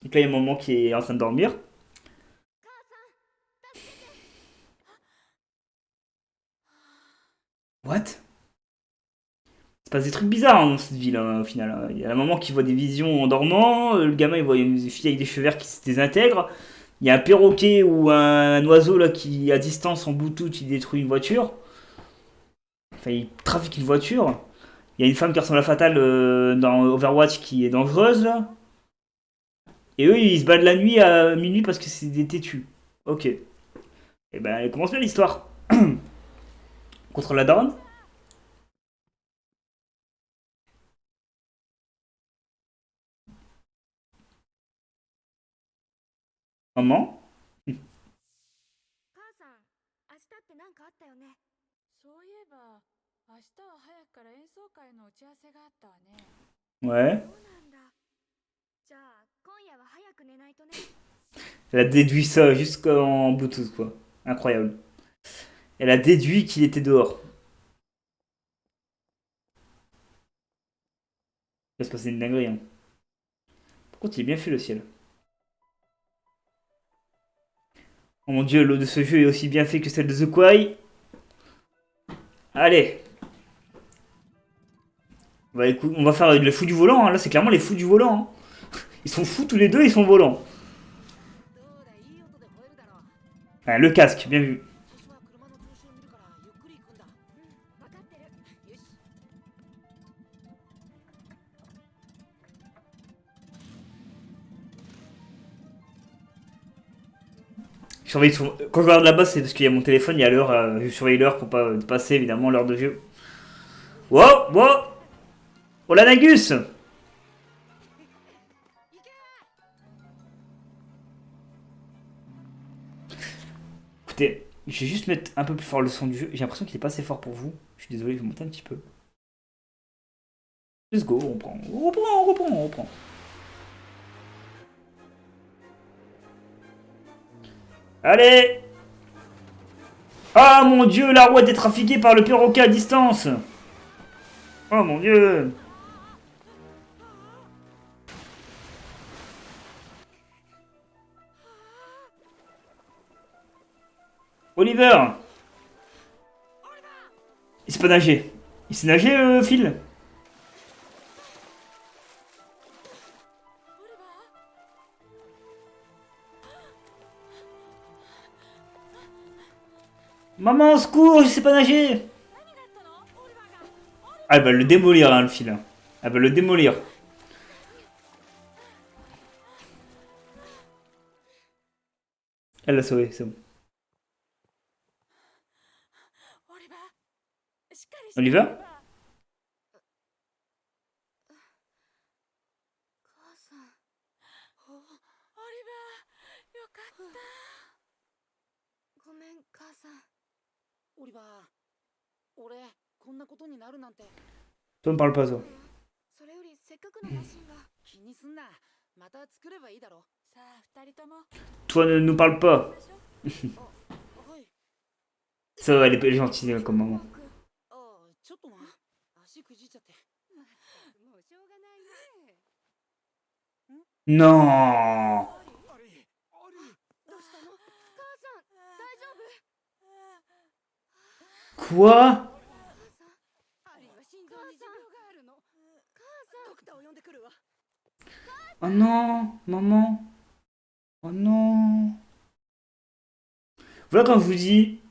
Donc là, il y a un moment qui est en train de dormir. What? Il se passe des trucs bizarres hein, dans cette ville hein, au final, hein. Il y a un moment qui voit des visions en dormant, le gamin il voit une fille avec des cheveux verts qui se désintègre. Il y a un perroquet ou un oiseau là qui à distance en Bluetooth il détruit une voiture. Enfin il trafique une voiture. Il y a une femme qui ressemble à Fatal dans Overwatch qui est dangereuse là. Et eux ils se battent la nuit à minuit parce que c'est des têtus. Ok. Et ben elle commence bien l'histoire. Contre la daronne. Maman. 母さん、明日って何かあったよね。そういえば、明日は早くから演奏会の打ち合わせがあったわね。Ouais. そうなんだ。じゃあ、今夜は早く寝ないとね。Elle a déduit ça jusqu'en Bluetooth quoi. Incroyable. Elle a déduit qu'il était dehors. Parce que c'est une dinguerie hein. Par contre il est bien fait le ciel. Oh mon dieu, l'eau de ce jeu est aussi bien fait que celle de The Quay. Allez. Bah écoute, on va faire le fou du volant. Hein. Là, c'est clairement les fous du volant. Hein. Ils sont fous tous les deux, ils sont volants. Ah, le casque, bien vu. わかってる。よし。Je surveille quand je regarde là-bas, c'est parce qu'il y a mon téléphone, il y a l'heure. Je surveille l'heure pour pas passer évidemment l'heure de jeu. Wow, wow. Oh la Nagus. Écoutez, je vais juste mettre un peu plus fort le son du jeu. J'ai l'impression qu'il est pas assez fort pour vous. Je suis désolé, je vais monter un petit peu. Let's go, on reprend. On reprend, on reprend, on reprend. Allez. Ah mon dieu, la roue a été trafiquée par le perroquet à distance. Oh mon dieu. Oliver. Il sait pas nager. Il sait nager, Phil? Maman, au secours, je sais pas nager. Ah, elle va le démolir, hein, le fil. Elle va le démolir. Elle l'a sauvé, c'est bon. オリバー、しっかりして。 Oliver? 母さん。おオリバー、よかった。ごめん、母さん。オリバー、俺こんなことになるなんて。 Toi, me parle pas, toi. それよりせっかくのマシンが。気にすんな、また作ればいいだろ。さあ、二人とも。 Toi, ne nous parle pas. はい。 Ça va, elle est gentille comme maman. ああ、ちょっとな、足くじいちゃって。もうしょうがないね。 Non. どうしたの？母さん、大丈夫？ Quoi? アリは心臓に持病があるの。ドクターを呼んでくるわ。 Oh non, maman. Oh non. Voilà quand je vous dis,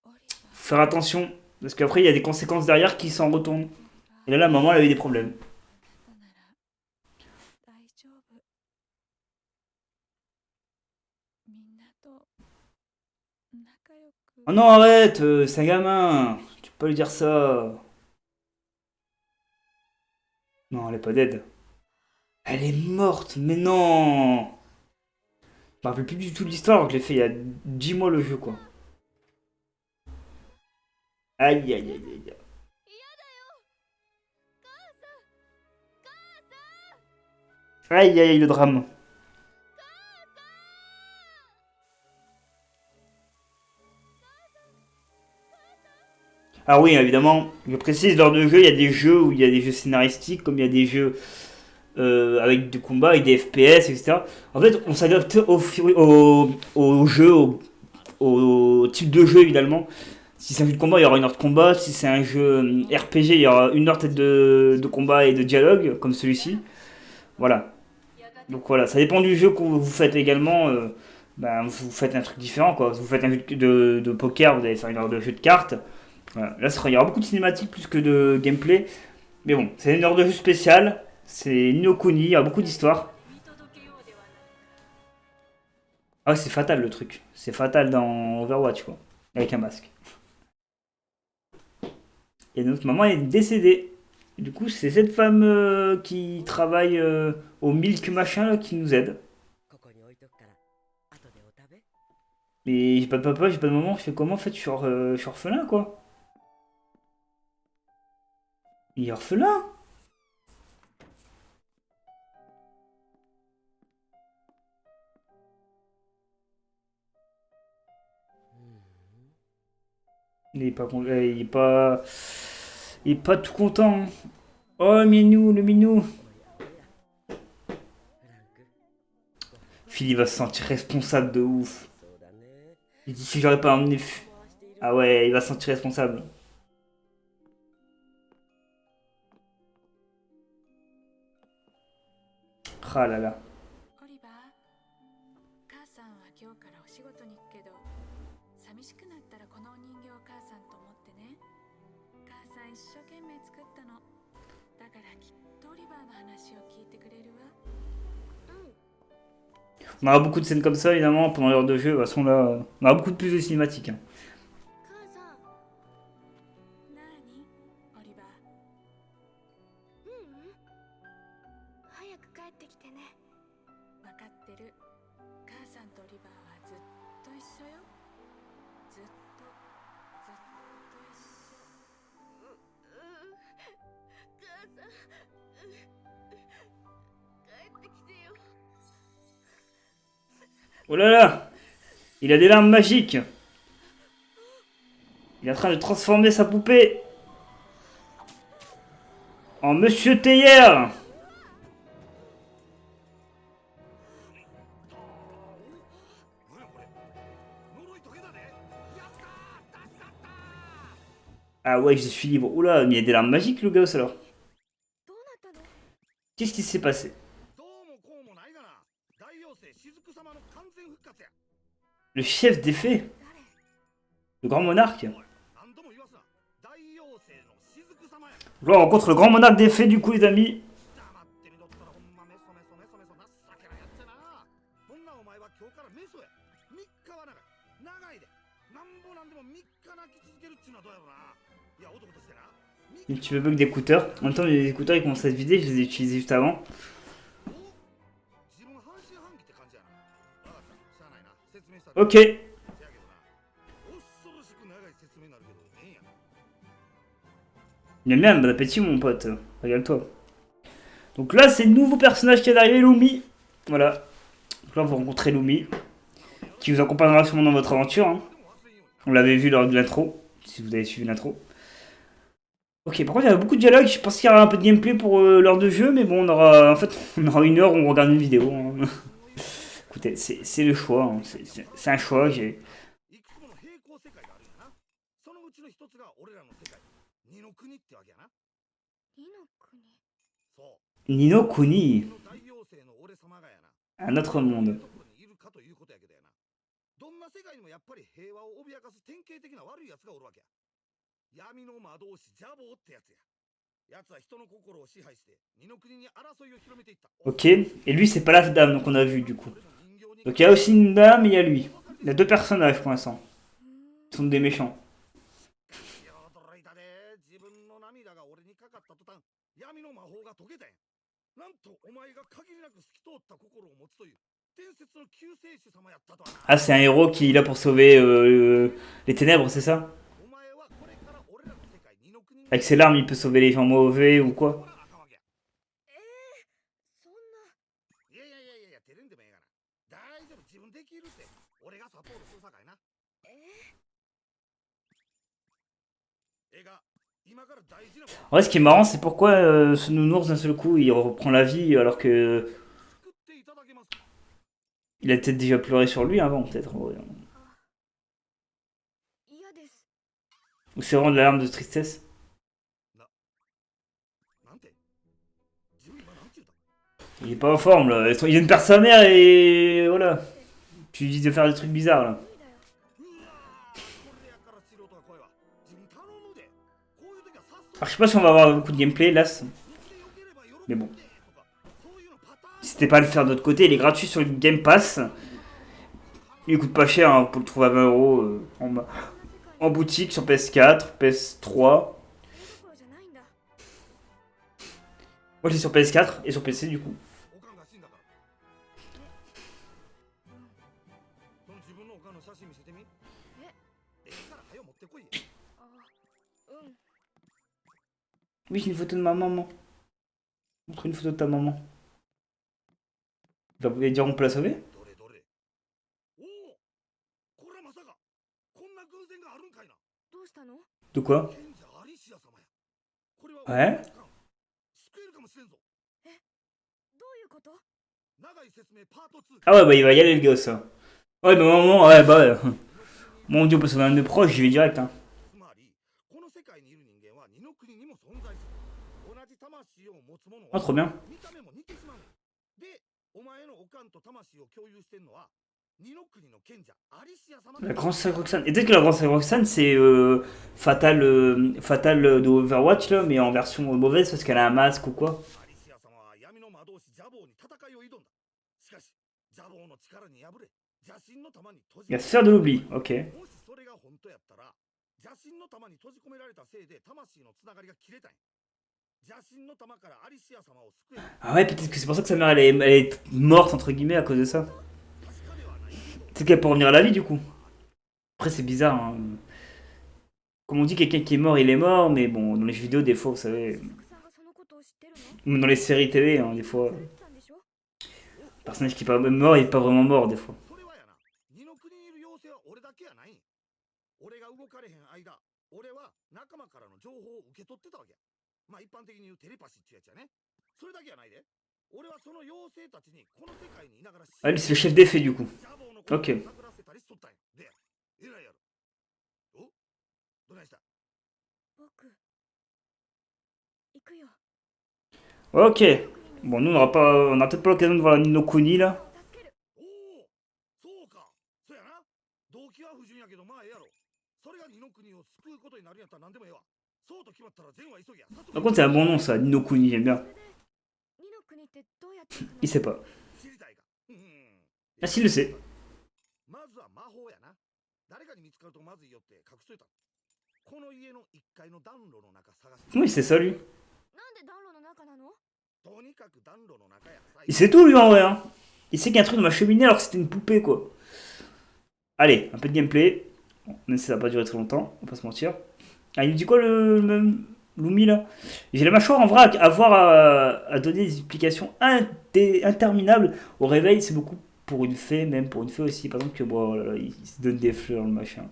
オリバ faut faire attention. Parce qu'après, il y a des conséquences derrière qui s'en retournent. Et là, la maman, elle a eu des problèmes. ーなら大丈夫。みんなと仲良く。 Oh non, arrête, c'est un gamin. Tu peux pas lui dire ça. Non, elle est pas dead. Elle est morte, mais non. Je me rappelle plus du tout de l'histoire, alors que je l'ai fait il y a 10 mois le jeu, quoi. Aïe, aïe, aïe, aïe. Aïe, aïe, aïe, le drame. Alors oui, évidemment, je précise, lors de jeu, il y a des jeux où il y a des jeux scénaristiques, comme il y a des jeux avec du combat, avec des FPS, etc. En fait, on s'adapte au jeu, au type de jeu, évidemment. Si c'est un jeu de combat, il y aura 1 heure de combat. Si c'est un jeu RPG, il y aura 1 heure peut-être de combat et de dialogue, comme celui-ci. Voilà. Donc voilà, ça dépend du jeu que vous faites également. Ben, vous faites un truc différent, quoi. Si vous faites un jeu de poker, vous allez faire 1 heure de jeu de cartes. Voilà. Là, il y aura beaucoup de cinématiques plus que de gameplay. Mais bon, c'est 1 heure de jeu spécial. C'est Ni no Kuni, il y a beaucoup d'histoires. Ah, c'est fatal le truc. C'est fatal dans Overwatch, quoi. Avec un masque. Et notre maman est décédée. Du coup, c'est cette femme qui travaille au Milk machin là, qui nous aide. ここに置いとくから後でお食べ。 Mais j'ai pas de papa, j'ai pas de maman, je fais comment en fait, je suis orphelin quoi. Il est orphelin. Il est pas tout content, hein. Oh minou, le minou. フランク、 Phil il va se sentir responsable de ouf. そうだね。 Il dit si j'aurais pas emmené. 壊している。 Ah ouais, il va se sentir responsable. Ah là là. オリバー、母さんは今日からお仕事に行くけど、寂しくなったらこのお人形を母さんと思ってね。母さん一生懸命作ったの。だからきっとオリバーの話を聞いてくれるわ。 On aura beaucoup de scènes comme ça évidemment pendant l'heure de jeu. De toute façon là, on aura beaucoup de plus de cinématiques, hein. 母さん。なーに、オリバー。早く帰ってきてね。わかってる。母さんとオリバーはずっと一緒よ。ずっと、ずっと一緒。母さん。帰ってきてよ。 Oh là là, il a des larmes magiques. Il est en train de transformer sa poupée en Monsieur Théière. Ah ouais, je suis libre. Oula, mais il y a des larmes magiques le gosse alors. どうなったの？ Qu'est-ce qui s'est passé? どうもこうもないがな。大妖精雫様の完全復活や。 Le chef des fées, 誰？ le grand monarque. 何度も言わすな。大妖精の雫様や。 Là, on rencontre le grand monarque des fées du coup les amis. 黙ってみろったらほんまメソメソメソメソ情けないやつやな。こんなお前は今日からメソや。3日は長い。長いで。なんぼなんでも3日泣き続けるっちゅうのはどうやろな。いや男としてな。 Un petit peu bug d'écouteurs. En même temps, les écouteurs ils commencent à se vider, je les ai utilisés juste avant. 自分半信半疑って感じやな。わかった。しゃあないな。説明したる。 Ok. せやけどな。恐ろしく長い説明になるけどええんや。 Bien bien, bon appétit mon pote. Régale-toi. Donc là, c'est le nouveau personnage qui est arrivé, Lumi. Voilà. Donc là, vous rencontrez Lumi, qui vous accompagnera sûrement dans votre aventure, hein. On l'avait vu lors de l'intro, si vous avez suivi l'intro. Ok, par contre, il y a beaucoup de dialogues. Je pense qu'il y aura un peu de gameplay pour l'heure de jeu, mais bon, on aura, en fait, on aura 1 heure où on regarde une vidéo, hein. Écoutez, c'est le choix, hein. C'est un choix. J'ai いくつもの平行世界があるんやな。そのうちの一つが俺らの世界。二の国ってわけやな。二の国。そ Nino う。 Kuni, この大妖精の俺様がやな。 un autre monde. どこにいるかということやけどやな。どんな世界にもやっぱり平和を脅かす典型的な悪い奴がおるわけや。闇の魔導士ジャボーってやつや。奴は人の心を支配して二の国に争いを広めていった。 Ok, et lui, c'est pas la dame donc on a vu du coup. Donc il y a aussi une dame et il y a lui. Il y a 2 personnages pour l'instant. Ils sont des méchants. いや驚いたで。自分の涙が俺にかかった途端、闇の魔法が解けたんや。なんとお前が限りなく透き通った心を持つという伝説の救世主様やったとはな。 Ah, c'est un héros qui est là pour sauver les ténèbres, c'est ça? お前はこれから俺らの世界二の国に Avec ses larmes, il peut sauver les gens mauvais ou quoi? あかんわけや。そんな。いやいやいやいやいや、照れんでもええがな。大丈夫、自分できるって。俺がサポートするさかいな。映画、今から大事なこと En vrai, ce qui est marrant, c'est pourquoi ce nounours d'un seul coup il reprend la vie alors que 作っていただけます。 il a peut-être déjà pleuré sur lui avant, peut-être. Ouais. 嫌です。Ou c'est vraiment de la larme de tristesse? なんて自分今なんて言うた Il est pas en forme là. Il vient de perdre sa mère et voilà. Tu lui dis de faire des trucs bizarres là. うわーこれでやから素人が声は自分頼むでこういう時はさっさ Alors je sais pas si on va avoir beaucoup de gameplay là. と言ってよければ喜ん Mais で bon. とかそういうのパターン N'hésitez pas à le faire de l'autre côté. Il est gratuit sur le Game Pass. Il coûte pas cher, hein, pour le trouver à 20 euros en boutique sur PS4, PS3. どころじゃないんだ Moi j'ai sur PS4 et sur PC du coup. おかんが死んだからその自分のおかんの写真見せてみええから早よ持ってこいやあうん Oui, j'ai une photo de ma maman. Montre une photo de ta maman. Vous pouvez dire on peut la sauver? どれどれおおこれはまさかこんな偶然があるんかいな どうしたの De quoi? 賢者アリシア様やこれはえ救えるかもしれんぞどういうこと 長い説明パート2 Ah ouais, bah il va y aller le gosse. Hein. Ouais, bah maman, ouais, bah ouais. Mon dieu, on peut sauver un de mes proches, j'y vais direct. Hein. つまりこの世界にいる人間は二の国にも存在する同じ魂を持つ者 Ah, は trop bien. 見た目も似てしまうねんでお前のおかんと魂を共有してんのは二の国の賢者アリシア様 La grande saga Roxane. Et peut-être que la grande saga Roxane, c'est Fatal de Overwatch, là, mais en version mauvaise parce qu'elle a un masque ou quoi. アリシア様は闇の魔導士ジャボーに戦いを挑んだしかしジャボーの力に敗れ邪神の玉に閉じ Il va se faire de l'oubli, ok. もしそれが本当やったら邪神の玉に閉じ込められたせいで魂のつながりが切れたんや邪神の玉からアリシア様を救え Ah ouais, peut-être que c'est pour ça que sa mère elle est morte entre guillemets à cause de ça. 確かではない C'est qu'elle peut revenir à la vie du coup. Après c'est bizarre. Hein. Comme on dit, quelqu'un qui est mort, il est mort, mais bon, dans les jeux vidéo, des fois, vous savez, 作さんがそのことを知ってるの même dans les séries télé, hein, des fois, されてたんでしょ le personnage qui est pas mort, il est pas vraiment mort des fois. それはやな二の国にいる妖精は俺だけやない俺が動かれへん間俺は仲間からの情報を受け取ってたわけやまあ一般的に言うテレパシーってやつやねそれだけやないで俺はその妖精たちにこの世界にいながら Ah, lui, c'est le chef d'effet du coup. ジャボーのことを Ok. 探らせたりしとったんやで偉いやろおどないした僕行くよ Ok. Bon, nous, on aura peut-être pas l'occasion de voir la Nino Kuni là. 助けるおおそうかそやな動機は不純やけどまあええやろそれが二の国を救うことになるんやったら何でもええわそうと決まったら善は急ぎや Par contre, c'est un bon nom ça, Nino Kuni, j'aime bien. それで二の国ってどうやって行くの Il sait pas. 知りたいかうん Ah, s'il le sait. まずは魔法やな誰かに見つかるとまずいよって隠しといたこの家の1階の暖炉の中探して Comment il sait ça lui? なんで暖炉の中なのとにかく暖炉の中や Il sait tout lui en vrai. Hein. Il sait qu'il y a un truc dans ma cheminée alors que c'était une poupée quoi. Allez, un peu de gameplay. Bon, même si ça va pas durer très longtemps, on va pas se mentir. Ah, il me dit quoi le même Lumi là? J'ai la mâchoire en vrac, avoir à donner des explications interminables au réveil, c'est beaucoup pour une fée, même pour une fée aussi. Par exemple, que bon, là, il se donne des fleurs, le machin.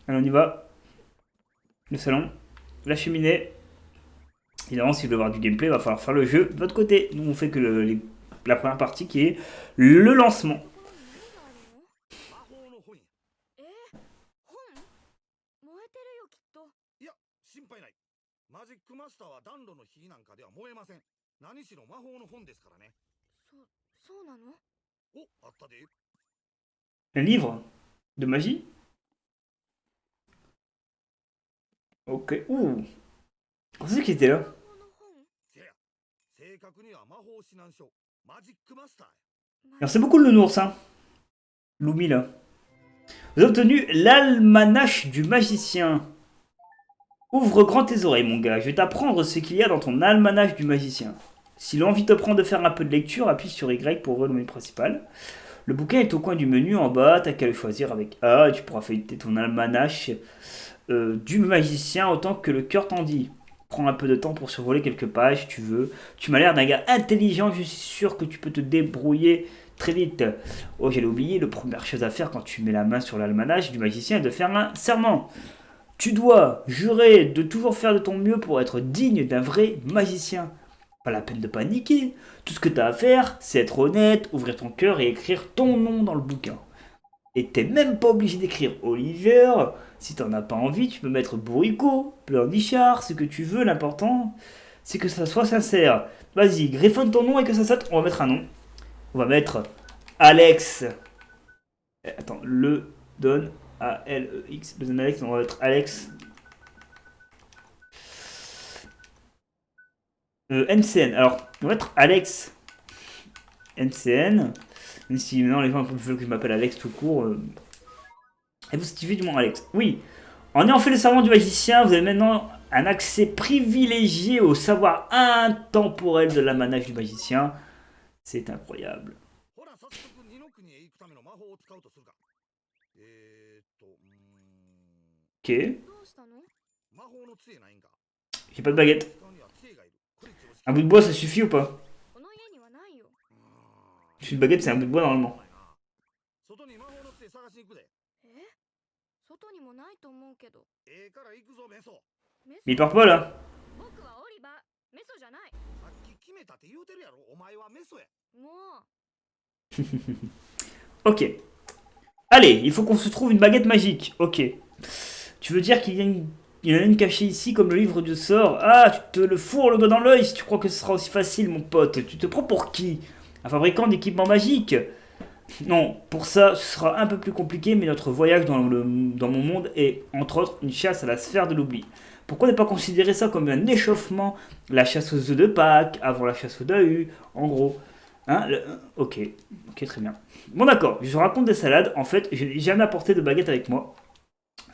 Allez, on y va. Le salon, la cheminée. Évidemment, si vous voulez voir du gameplay, il va falloir faire le jeu de votre côté. Nous, on fait que la première partie qui est le lancement. ここに何があるの魔法の本や本燃えてるよきっといや心配ないマジックマスターは暖炉の火なんかでは燃えません何しろ魔法の本ですからねそうなのおあったで Un livre de magie. Ok. Ouh. C'est ce qui était là. 魔法の本せや正確には魔法指南書マジックマスターや Merci beaucoup le nounours, hein. Lumi là. Vous avez obtenu l'almanach du magicien. Ouvre grand tes oreilles mon gars, je vais t'apprendre ce qu'il y a dans ton almanach du magicien. Si l'envie te prend de faire un peu de lecture, appuie sur Y pour ouvrir le menu principal. Le bouquin est au coin du menu en bas, t'as qu'à le choisir avec A, et tu pourras feuilleter ton almanach du magicien autant que le cœur t'en dit. Prends un peu de temps pour survoler quelques pages, tu veux. Tu m'as l'air d'un gars intelligent, je suis sûr que tu peux te débrouiller très vite. Oh, j'allais oublier, la première chose à faire quand tu mets la main sur l'almanach du magicien est de faire un serment. Tu dois jurer de toujours faire de ton mieux pour être digne d'un vrai magicien. Pas la peine de paniquer. Tout ce que tu as à faire, c'est être honnête, ouvrir ton cœur et écrire ton nom dans le bouquin. Et t'es même pas obligé d'écrire Oliver, Si t'en as pas envie, tu peux mettre bourricot, pleurnichard, ce que tu veux, l'important, c'est que ça soit sincère. Vas-y, griffonne ton nom et que ça saute. On va mettre un nom. On va mettre Alex. Attends, le donne A-L-E-X. Le donne Alex, on va mettre Alex. NCN. Alors, on va mettre Alex NCN. Même si maintenant les gens veulent que je m'appelle Alex tout court. Et vous stifiez du moins Alex. Oui. En ayant fait le serment du magicien, vous avez maintenant un accès privilégié au savoir intemporel de la manage du magicien. C'est incroyable. ほら早速二の国へ行くための魔法を使うとするか。Ok. どうしたの？魔法の杖ないんか。 J'ai pas de baguette. 使うには杖がいる。これ常識。 Un bout de bois, ça suffit ou pas? この家にはないよ。 Une baguette, c'est un bout de bois normalement. 外に魔法の杖探しに行くで。外にもないと思うけど。から行くぞメソ。メソ Mais il part pas là. 僕はオリバー。メソじゃない。さっき決めたって言うてるやろ。お前はメソや。もう。 Ok. Allez, il faut qu'on se trouve une baguette magique. Ok. Tu veux dire il y en a une cachée ici comme le livre du sort. Ah, tu te le fourres le doigt dans l'œil si tu crois que ce sera aussi facile, mon pote. Tu te prends pour qui? Un fabricant d'équipements magiques? Non, pour ça, ce sera un peu plus compliqué, mais notre voyage dans mon monde est, entre autres, une chasse à la sphère de l'oubli. Pourquoi ne pas considérer ça comme un échauffement? La chasse aux œufs de Pâques, avant la chasse aux Dahu, en gros. Hein, ok, très bien. Bon d'accord, je raconte des salades. En fait, je n'ai jamais apporté de baguette avec moi.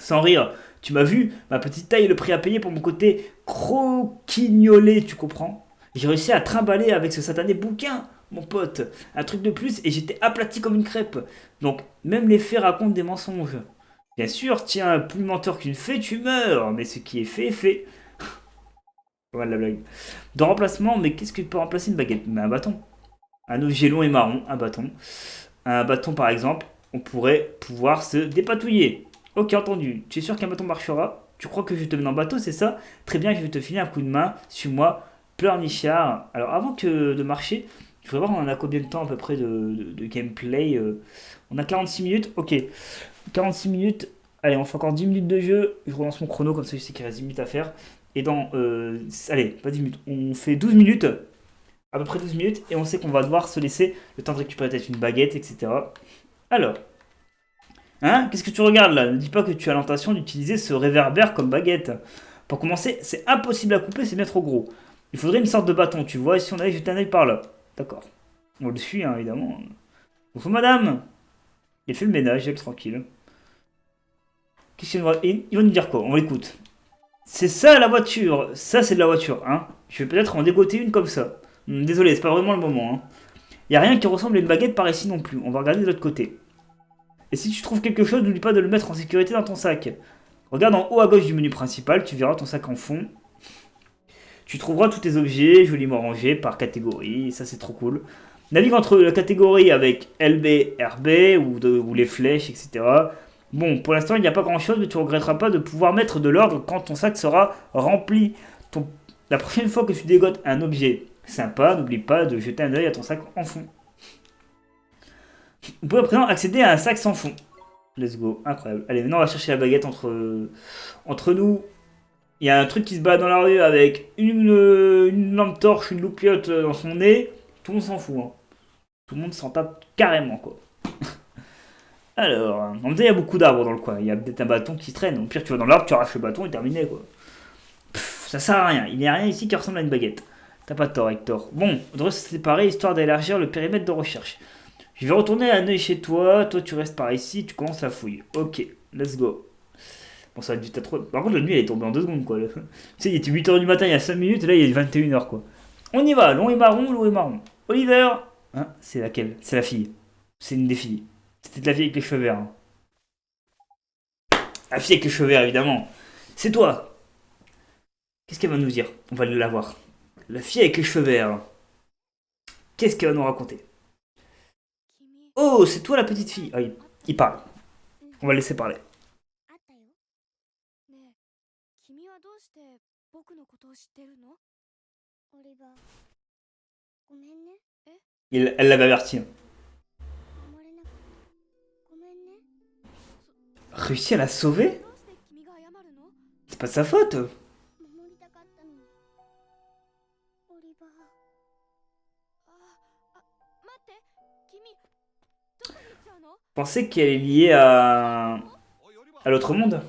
Sans rire, tu m'as vu, ma petite taille est le prix à payer pour mon côté croquignolé, tu comprends? J'ai réussi à trimballer avec ce satané bouquin, mon pote. Un truc de plus et j'étais aplati comme une crêpe. Donc, même les fées racontent des mensonges. Bien sûr, tiens, plus menteur qu'une fée, tu meurs. Mais ce qui est fait est fait. Pas mal la blague. De remplacement, mais qu'est-ce que peut remplacer une baguette? Mais un bâton. Un objet long et marron, un bâton. Un bâton par exemple, on pourrait pouvoir se dépatouiller. Ok, entendu. Tu es sûr qu'un bâton marchera? Tu crois que je te mène en bateau, c'est ça? Très bien, je vais te filer un coup de main. Suis-moi, pleurnichard. Alors avant que de marcher, je voudrais voir on en a combien de temps à peu près de gameplay. On a 46 minutes, ok. 46 minutes. Allez, on fait encore 10 minutes de jeu. Je relance mon chrono, comme ça je sais qu'il reste 10 minutes à faire. Et dans... allez, pas 10 minutes. On fait 12 minutes. À peu près 12 minutes. Et on sait qu'on va devoir se laisser le temps de récupérer peut-être une baguette, etc. Alors... Hein? Qu'est-ce que tu regardes là? Ne dis pas que tu as l'intention d'utiliser ce réverbère comme baguette. Pour commencer, c'est impossible à couper, c'est bien trop gros. Il faudrait une sorte de bâton, tu vois, et si on allait jeter un œil par là. D'accord. On le suit, hein, évidemment. Bonjour madame. Il fait le ménage, il est tranquille. Qu'est-ce qu'il va... Il va nous dire quoi? On l'écoute. C'est ça la voiture. Ça c'est de la voiture, hein. Je vais peut-être en dégoter une comme ça. Désolé, c'est pas vraiment le moment, hein. Y a rien qui ressemble à une baguette par ici non plus. On va regarder de l'autre côté. Et si tu trouves quelque chose, n'oublie pas de le mettre en sécurité dans ton sac. Regarde en haut à gauche du menu principal, tu verras ton sac en fond. Tu trouveras tous tes objets joliment rangés par catégorie, ça c'est trop cool. Navigue entre la catégorie avec LB, RB ou les flèches, etc. Bon, pour l'instant il n'y a pas grand chose, mais tu ne regretteras pas de pouvoir mettre de l'ordre quand ton sac sera rempli. La prochaine fois que tu dégotes un objet sympa, n'oublie pas de jeter un œil à ton sac en fond. Vous pouvez à présent accéder à un sac sans fond. Let's go, incroyable. Allez, maintenant on va chercher la baguette entre nous. Il y a un truc qui se bat dans la rue avec une lampe torche, une loupiote dans son nez. Tout le monde s'en fout. Hein. Tout le monde s'en tape carrément, quoi. Alors, en même temps, il y a beaucoup d'arbres dans le coin. Il y a peut-être un bâton qui traîne. Au pire, tu vas dans l'arbre, tu arraches le bâton et terminé, quoi. Pff, ça sert à rien. Il n'y a rien ici qui ressemble à une baguette. T'as pas tort, Hector. Bon, on devrait se séparer histoire d'élargir le périmètre de recherche. Je vais retourner à un œil chez toi. Toi, tu restes par ici. Tu commences la fouille. Ok, let's go. Bon, ça va être du trop. Par contre, la nuit, elle est tombée en 2 secondes, quoi. Tu sais, il était 8h du matin il y a 5 minutes. Et là, il est 21h, quoi. On y va. Long et marron. Oliver. Hein, c'est laquelle? C'est la fille. C'est une des filles. C'était la fille avec les cheveux verts. Hein. La fille avec les cheveux verts, évidemment. C'est toi. Qu'est-ce qu'elle va nous dire? On va la voir. La fille avec les cheveux verts. Qu'est-ce qu'elle va nous raconter? Oh, c'est toi la petite fille. Ah, il parle. On va le laisser parler. あったよ。ねえ、君はどうして僕のことを知ってるの？オリバー、ごめんね。Elle l'avait averti. Hein. 守れなくてごめんね。 Réussi à la sauver? どうして C'est pas de sa faute. 守りたかったのにオリバー待って君どこに行っちゃうの Je pensais qu'elle est liée à l'autre monde.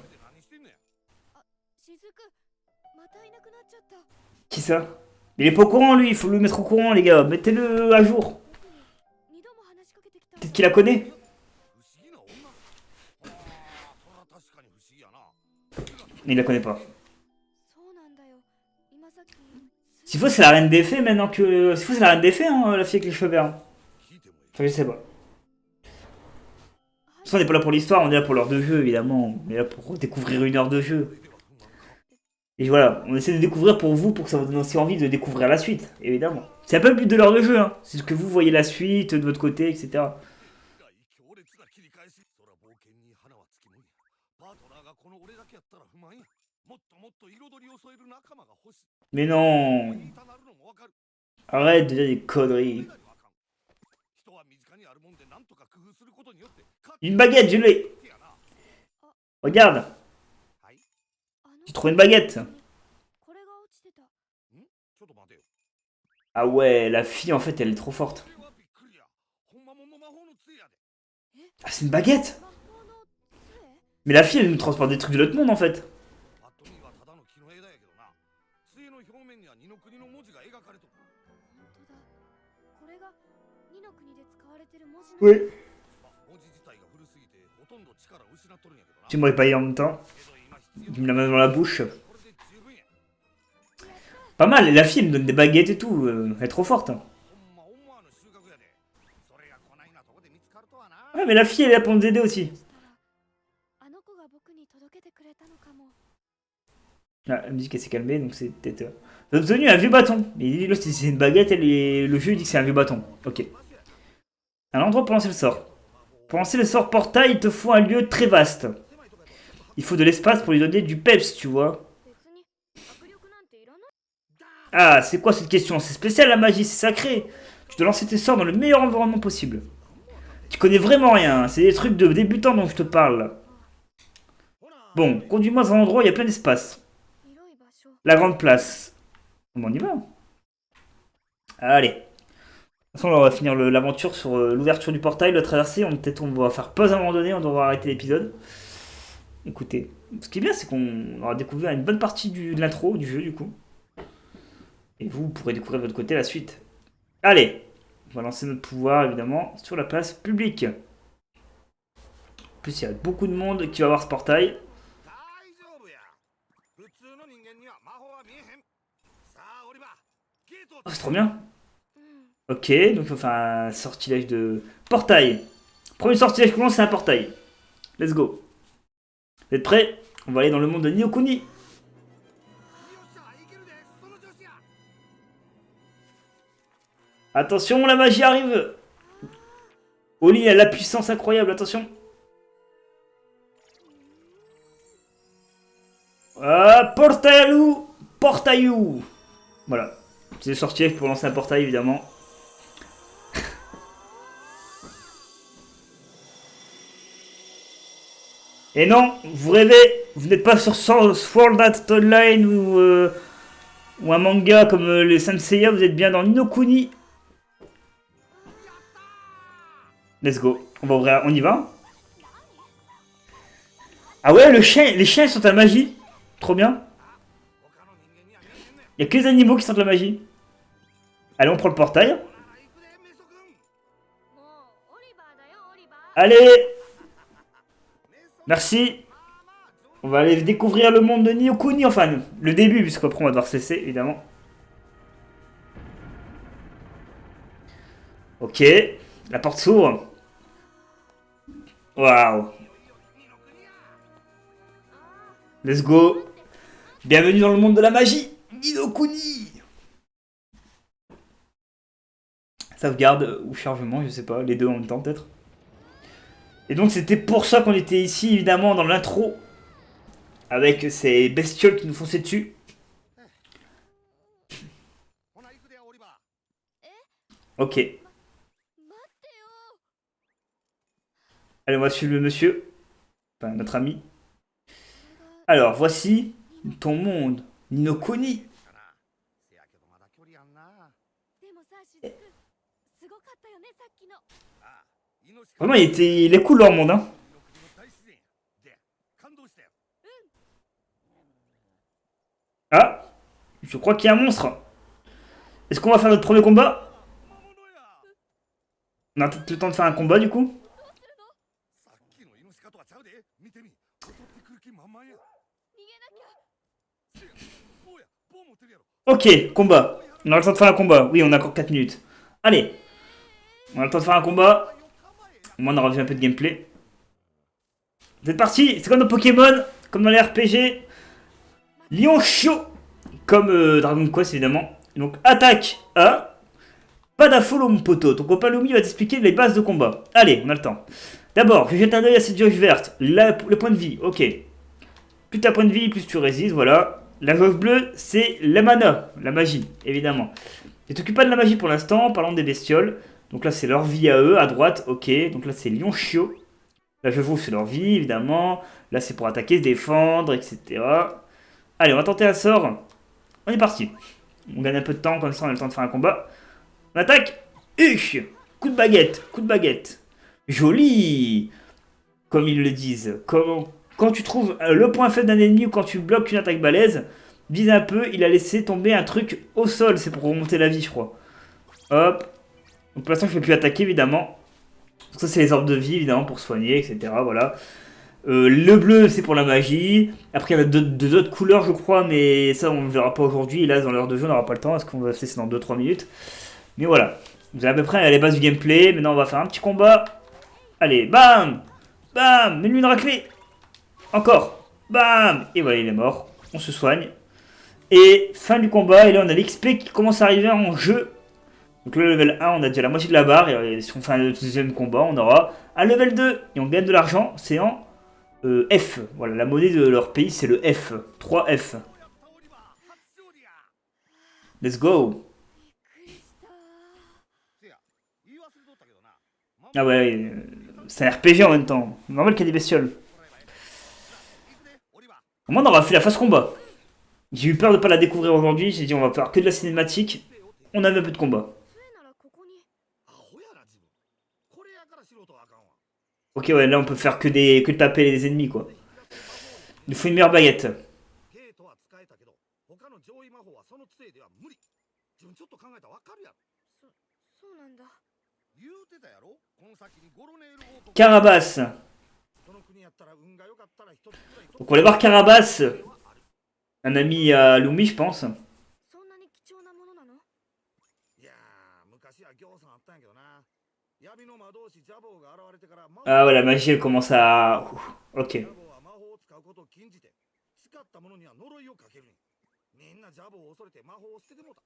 雫またいなくなっちゃった Qui ça? Il est pas au courant, lui. Il faut le mettre au courant, les gars. Mettez-le à jour. 二度も話しかけてきた Peut-être qu'il la connaît. 不思議な女ああそれは確かに不思議やな Mais il la connaît pas. そうなんだよ今さっき S'il faut, c'est la reine des fées maintenant que. S'il faut, c'est la reine des fées, hein, la fille avec les cheveux verts. 聞いてもいい Enfin, je sais pas. De toute façon, on n'est pas là pour l'histoire, on est là pour l'heure de jeu, évidemment. On est là pour découvrir une heure de jeu. Et voilà, on essaie de découvrir pour vous, pour que ça vous donne aussi envie de découvrir la suite, évidemment. C'est un peu le but de l'heure de jeu, hein. C'est que vous voyez la suite de votre côté, etc. 強烈な切り返しそら冒険に花はつきもんやパートナーがこの俺だけやったら不満やもっともっと彩りを添える仲間が欲しい Mais non, 言いたなるのもわかる arrête de dire des conneries. 人は身近にあるもんでなんとか工夫することによって Une baguette, je l'ai. Regarde, はい j'ai trouvé une baguette. これが落ちてたちょっと待てよ Ah ouais, la fille, en fait, elle est trop forte. これはびっくりやほんまもんの魔法の杖やで Ah, c'est une baguette. 魔法の杖 Mais la fille, elle nous transporte des trucs de l'autre monde, en fait. パッと見はただの木の枝やけどな杖の表面には二の国の文字が描かれとる本当だこれが二の国で使われてる文字 Oui. ま文字自体が古すぎてほとんど力を失っとるんやけどな Tu m'aurais pas dit en même temps. けど今必要 Tu me la mets dans la bouche. これで十分や Pas mal, la fille, elle me donne des baguettes et tout. Elle est trop forte. ほんま思わぬ収穫やでそれがこないなとこで見つかるとはな Ouais, mais la fille, elle est là pour nous aider aussi. したらあの子が僕に届けてくれたのかも Ah, la musique, elle s'est calmée, donc c'est peut-être... Vous avez obtenu un vieux bâton. Mais il dit, là, c'est une baguette, le jeu, il dit que c'est un vieux bâton. Ok. Un endroit pour lancer le sort. Pour lancer le sort portail, il te faut un lieu très vaste. Il faut de l'espace pour lui donner du peps, tu vois. 別に握力なんていらない Ah, c'est quoi cette question? C'est spécial la magie, c'est sacré. Tu dois lancer tes sorts dans le meilleur environnement possible. Tu connais vraiment rien, hein. C'est des trucs de débutants dont je te parle. Là. Bon, conduis-moi dans un endroit où il y a plein d'espace. 広い場所 La grande place. Bon, on y va. Allez. De toute façon, là, on va finir l'aventure sur l'ouverture du portail, la traversée. Peut-être on va faire pause à un moment donné, on devra arrêter l'épisode. Écoutez, ce qui est bien, c'est qu'on aura découvert une bonne partie de l'intro du jeu, du coup. Et vous pourrez découvrir de votre côté la suite. Allez, on va lancer notre pouvoir, évidemment, sur la place publique. En plus, il y a beaucoup de monde qui va voir ce portail. 大丈夫や普通の人間には魔法は見えへんさあオリバーゲートを Oh, c'est trop bien. うん Ok, donc il faut faire un sortilège de portail. Premier sortilège qu'on lance, c'est un portail. Let's go. Vous êtes prêts? On va aller dans le monde de Niokuni. よっしゃいけるでその調子や Attention, la magie arrive. Oli a la puissance incroyable, attention. Ah, portailou, portailou. Voilà. C'est le sortilège pour lancer un portail, évidemment. Et non, vous rêvez, vous n'êtes pas sur Sword Art Online ou un manga comme les Saint Seiya, vous êtes bien dans Ninokuni. Let's go, on va ouvrir, on y va. Ah ouais, les chiens sont à la magie. Trop bien. 他の人間には見えへんねん Il y a que les animaux qui sentent la magie. Allez, on prend le portail. あら行くでメソ君もうオリバーだよオリバー Allez, メソ merci. On va aller découvrir le monde de Niokuni, enfin le début, puisqu'après on va devoir cesser, évidemment. Ok, la porte s'ouvre. Waouh. Let's go. Bienvenue dans le monde de la magie, Ninokuni. Sauvegarde ou chargement, je sais pas, les deux en même temps peut-être. Et donc c'était pour ça qu'on était ici, évidemment, dans l'intro. Avec ces bestioles qui nous fonçaient dessus. ほな行くでオリバ Ok. 待ってよ Allez, on va suivre le monsieur. Enfin, notre ami. Alors, voici ton monde, ni nos Kuni. かな。せやけどまだ距離あんな。でもさ雫すごかったよねさっきのああ、命か Vraiment, il est cool leur monde, hein. の国の大自然や。で、感動したよ。 Ah, je crois qu'il y a un monstre. Est-ce qu'on va faire notre premier combat? 魔物や。 On a peut-être le temps de faire un combat du coup. さっきのイノシカとはちゃうで。見てみ。襲ってくる気満々や。逃げなきゃせや、坊や、棒持ってるやろ。 Ok, combat. On a le temps de faire un combat. Oui, on a encore 4 minutes. Allez. On a le temps de faire un combat. Au moins, on aura vu un peu de gameplay. Vous êtes partis? C'est comme dans Pokémon, comme dans les RPG. Lion chaud. Comme Dragon Quest, évidemment. Donc, attaque A. Pas d'affolo, mon poteau. Ton copain Lumi va t'expliquer les bases de combat. Allez, on a le temps. D'abord, je jette un œil à cette jauge verte. Le point de vie, ok. Plus t'as point de vie, plus tu résistes, voilà. La jauge bleue, c'est la mana, la magie, évidemment. Ne t'occupe pas de la magie pour l'instant, parlons des bestioles. Donc là, c'est leur vie à eux, à droite, ok. Donc là, c'est lion chiot. La jauge rouge, c'est leur vie, évidemment. Là, c'est pour attaquer, se défendre, etc. Allez, on va tenter un sort. On est parti. On gagne un peu de temps, comme ça, on a le temps de faire un combat. On attaque. Huch. Coup de baguette, coup de baguette. Joli. Comme ils le disent. Quand tu trouves le point faible d'un ennemi ou quand tu bloques une attaque balèze, vise un peu, il a laissé tomber un truc au sol. C'est pour remonter la vie, je crois. Hop. Donc pour l'instant, je ne peux plus attaquer, évidemment. Donc ça, c'est les orbes de vie, évidemment, pour soigner, etc. Voilà. Le bleu, c'est pour la magie. Après, il y en a deux autres couleurs, je crois, mais ça, on ne verra pas aujourd'hui. Et là, dans l'heure de jeu, on n'aura pas le temps, parce qu'on va faire ça dans 2-3 minutes. Mais voilà. Vous avez à peu près les bases du gameplay. Maintenant, on va faire un petit combat. Allez, bam. Bam. Mets-lui une raclée. Encore. Bam. Et voilà, il est mort. On se soigne. Et fin du combat. Et là, on a l'XP qui commence à arriver en jeu. Donc le level 1, on a déjà la moitié de la barre. Et si on fait un deuxième combat, on aura un level 2. Et on gagne de l'argent. C'est en F. Voilà, la monnaie de leur pays, c'est le F. 3F. Let's go. せや、言い忘れとったけどな。 Ah ouais, c'est un RPG en même temps. Normal qu'il y a des bestioles. 行くで、オリバー。 Au moins, on aura fait la phase combat. J'ai eu peur de pas la découvrir aujourd'hui. J'ai dit, on va faire que de la cinématique. On avait un peu de combat. 杖ならここにアホやな自分。これやから素人はあかんわ。 Ok, ouais, là, on peut faire que taper les ennemis, quoi. Il nous faut une meilleure baguette. ゲートは使えたけど、他の上位魔法はその杖では無理。自分ちょっと考えたらわかるやろ。そうなんだ言うてたやろ。この先にゴロネール王国。 Carabas. その国やったら運が良かったら一つくらい。 Donc, on va aller voir Carabas. Un ami à Lumi, je pense. そんなに貴重なものなのいやー、昔は行さんあったんやけどな。闇の魔導士ジャボーが現れてから、Ah ouais, la magie, elle commence à... Ok. ジャボーは魔法を使うことを禁じて、使った者には呪いをかけるねん。みんなジャボーを恐れて魔法を捨ててもうた。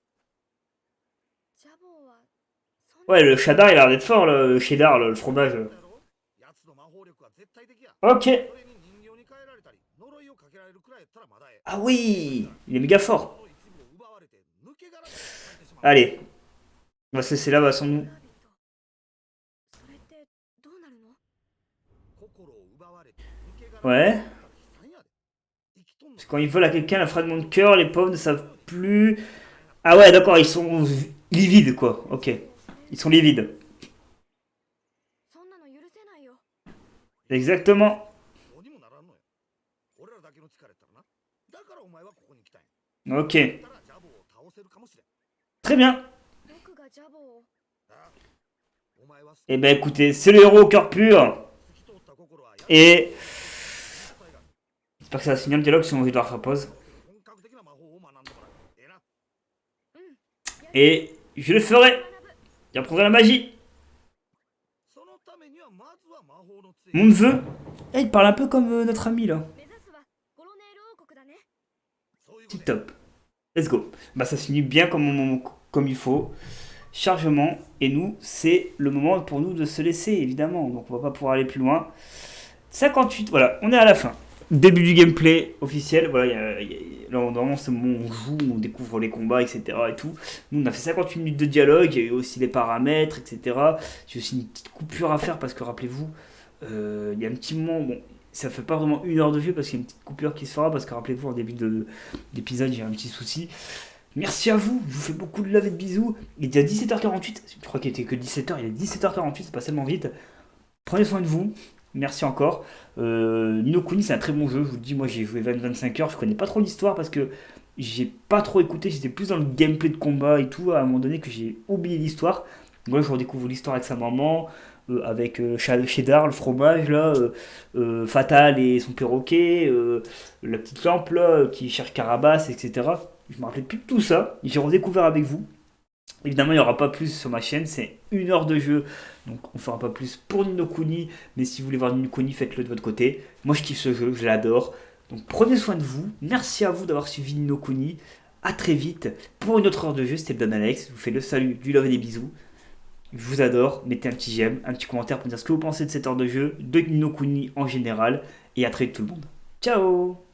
ジャボーはそんな Ouais, le cheddar, il a l'air d'être fort, le cheddar, le fromage. やつの魔法力は絶対的や。 Ok. それに人形に変えられたり、呪いをかけられるくらいやったらまだええ。 Ah oui, il est méga fort. その一部を奪われて、抜け殻にされてしまう。 Allez. On va se laisser là, sans nous. それってどうなるの心を奪われて、抜け殻 Ouais. にされたら悲惨やで。生きとんの Parce que quand ils volent à quelqu'un un fragment de cœur, les pauvres ne savent plus... Ah ouais, d'accord, ils sont livides, quoi. Ok. Ils sont livides. そんなの許せないよ Exactement. どうにもならんのよ。俺らだけの力やったらな。だからお前はここに来たんや。 Ok. だからジャボーを倒せるかもしれん。 Très bien. 僕がジャボーをああお前は Eh ben écoutez, c'est le héros au cœur pur. 透き通った心はや Et... J'espère que ça va se finir le dialogue, sinon je vais devoir faire pause. 本格的な魔法を学んでもらう。ええな。 Et je le ferai. J'apprendrai la magie. そのためにはまずは魔法の杖。 Mon neveu. Eh, il parle un peu comme notre ami là. 目指すはゴロネール王国だねそういうこ Tip とや。 top. Let's go. Bah ça se finit bien comme il faut. Chargement. Et nous, c'est le moment pour nous de se laisser, évidemment. Donc on va pas pouvoir aller plus loin. 58, voilà, on est à la fin. Début du gameplay officiel. Voilà, là, normalement, c'est le moment où on joue, on découvre les combats, etc. Et tout. Nous, on a fait 58 minutes de dialogue. Il y a eu aussi les paramètres, etc. J'ai aussi une petite coupure à faire parce que, rappelez-vous, il y a un petit moment. Bon, ça fait pas vraiment 1 heure de jeu parce qu'il y a une petite coupure qui se fera, parce que rappelez-vous, en début d'épisode, j'ai un petit souci. Merci à vous, je vous fais beaucoup de love et de bisous. Il est déjà 17h48, je crois qu'il était que 17h, il est 17h48, c'est pas tellement vite. Prenez soin de vous, merci encore. Ni no Kuni, c'est un très bon jeu, je vous le dis, moi j'ai joué 25 heures, je connais pas trop l'histoire parce que j'ai pas trop écouté, j'étais plus dans le gameplay de combat et tout, à un moment donné que j'ai oublié l'histoire. Moi je redécouvre l'histoire avec sa maman, avec Cheddar, le fromage là, Fatal et son perroquet, la petite lampe là qui cherche Carabas, etc. Je me rappelais plus de tout ça, j'ai redécouvert avec vous. Évidemment, il n'y aura pas plus sur ma chaîne, c'est 1 heure de jeu, donc on fera pas plus pour Ni no Kuni, mais si vous voulez voir Ni no Kuni, faites-le de votre côté. Moi je kiffe ce jeu, je l'adore, donc prenez soin de vous, merci à vous d'avoir suivi Ni no Kuni, à très vite pour une autre heure de jeu, c'était Don Alex, je vous fais le salut, du love et des bisous, je vous adore, mettez un petit j'aime, un petit commentaire pour dire ce que vous pensez de cette heure de jeu, de Ni no Kuni en général, et à très vite tout le monde. Ciao.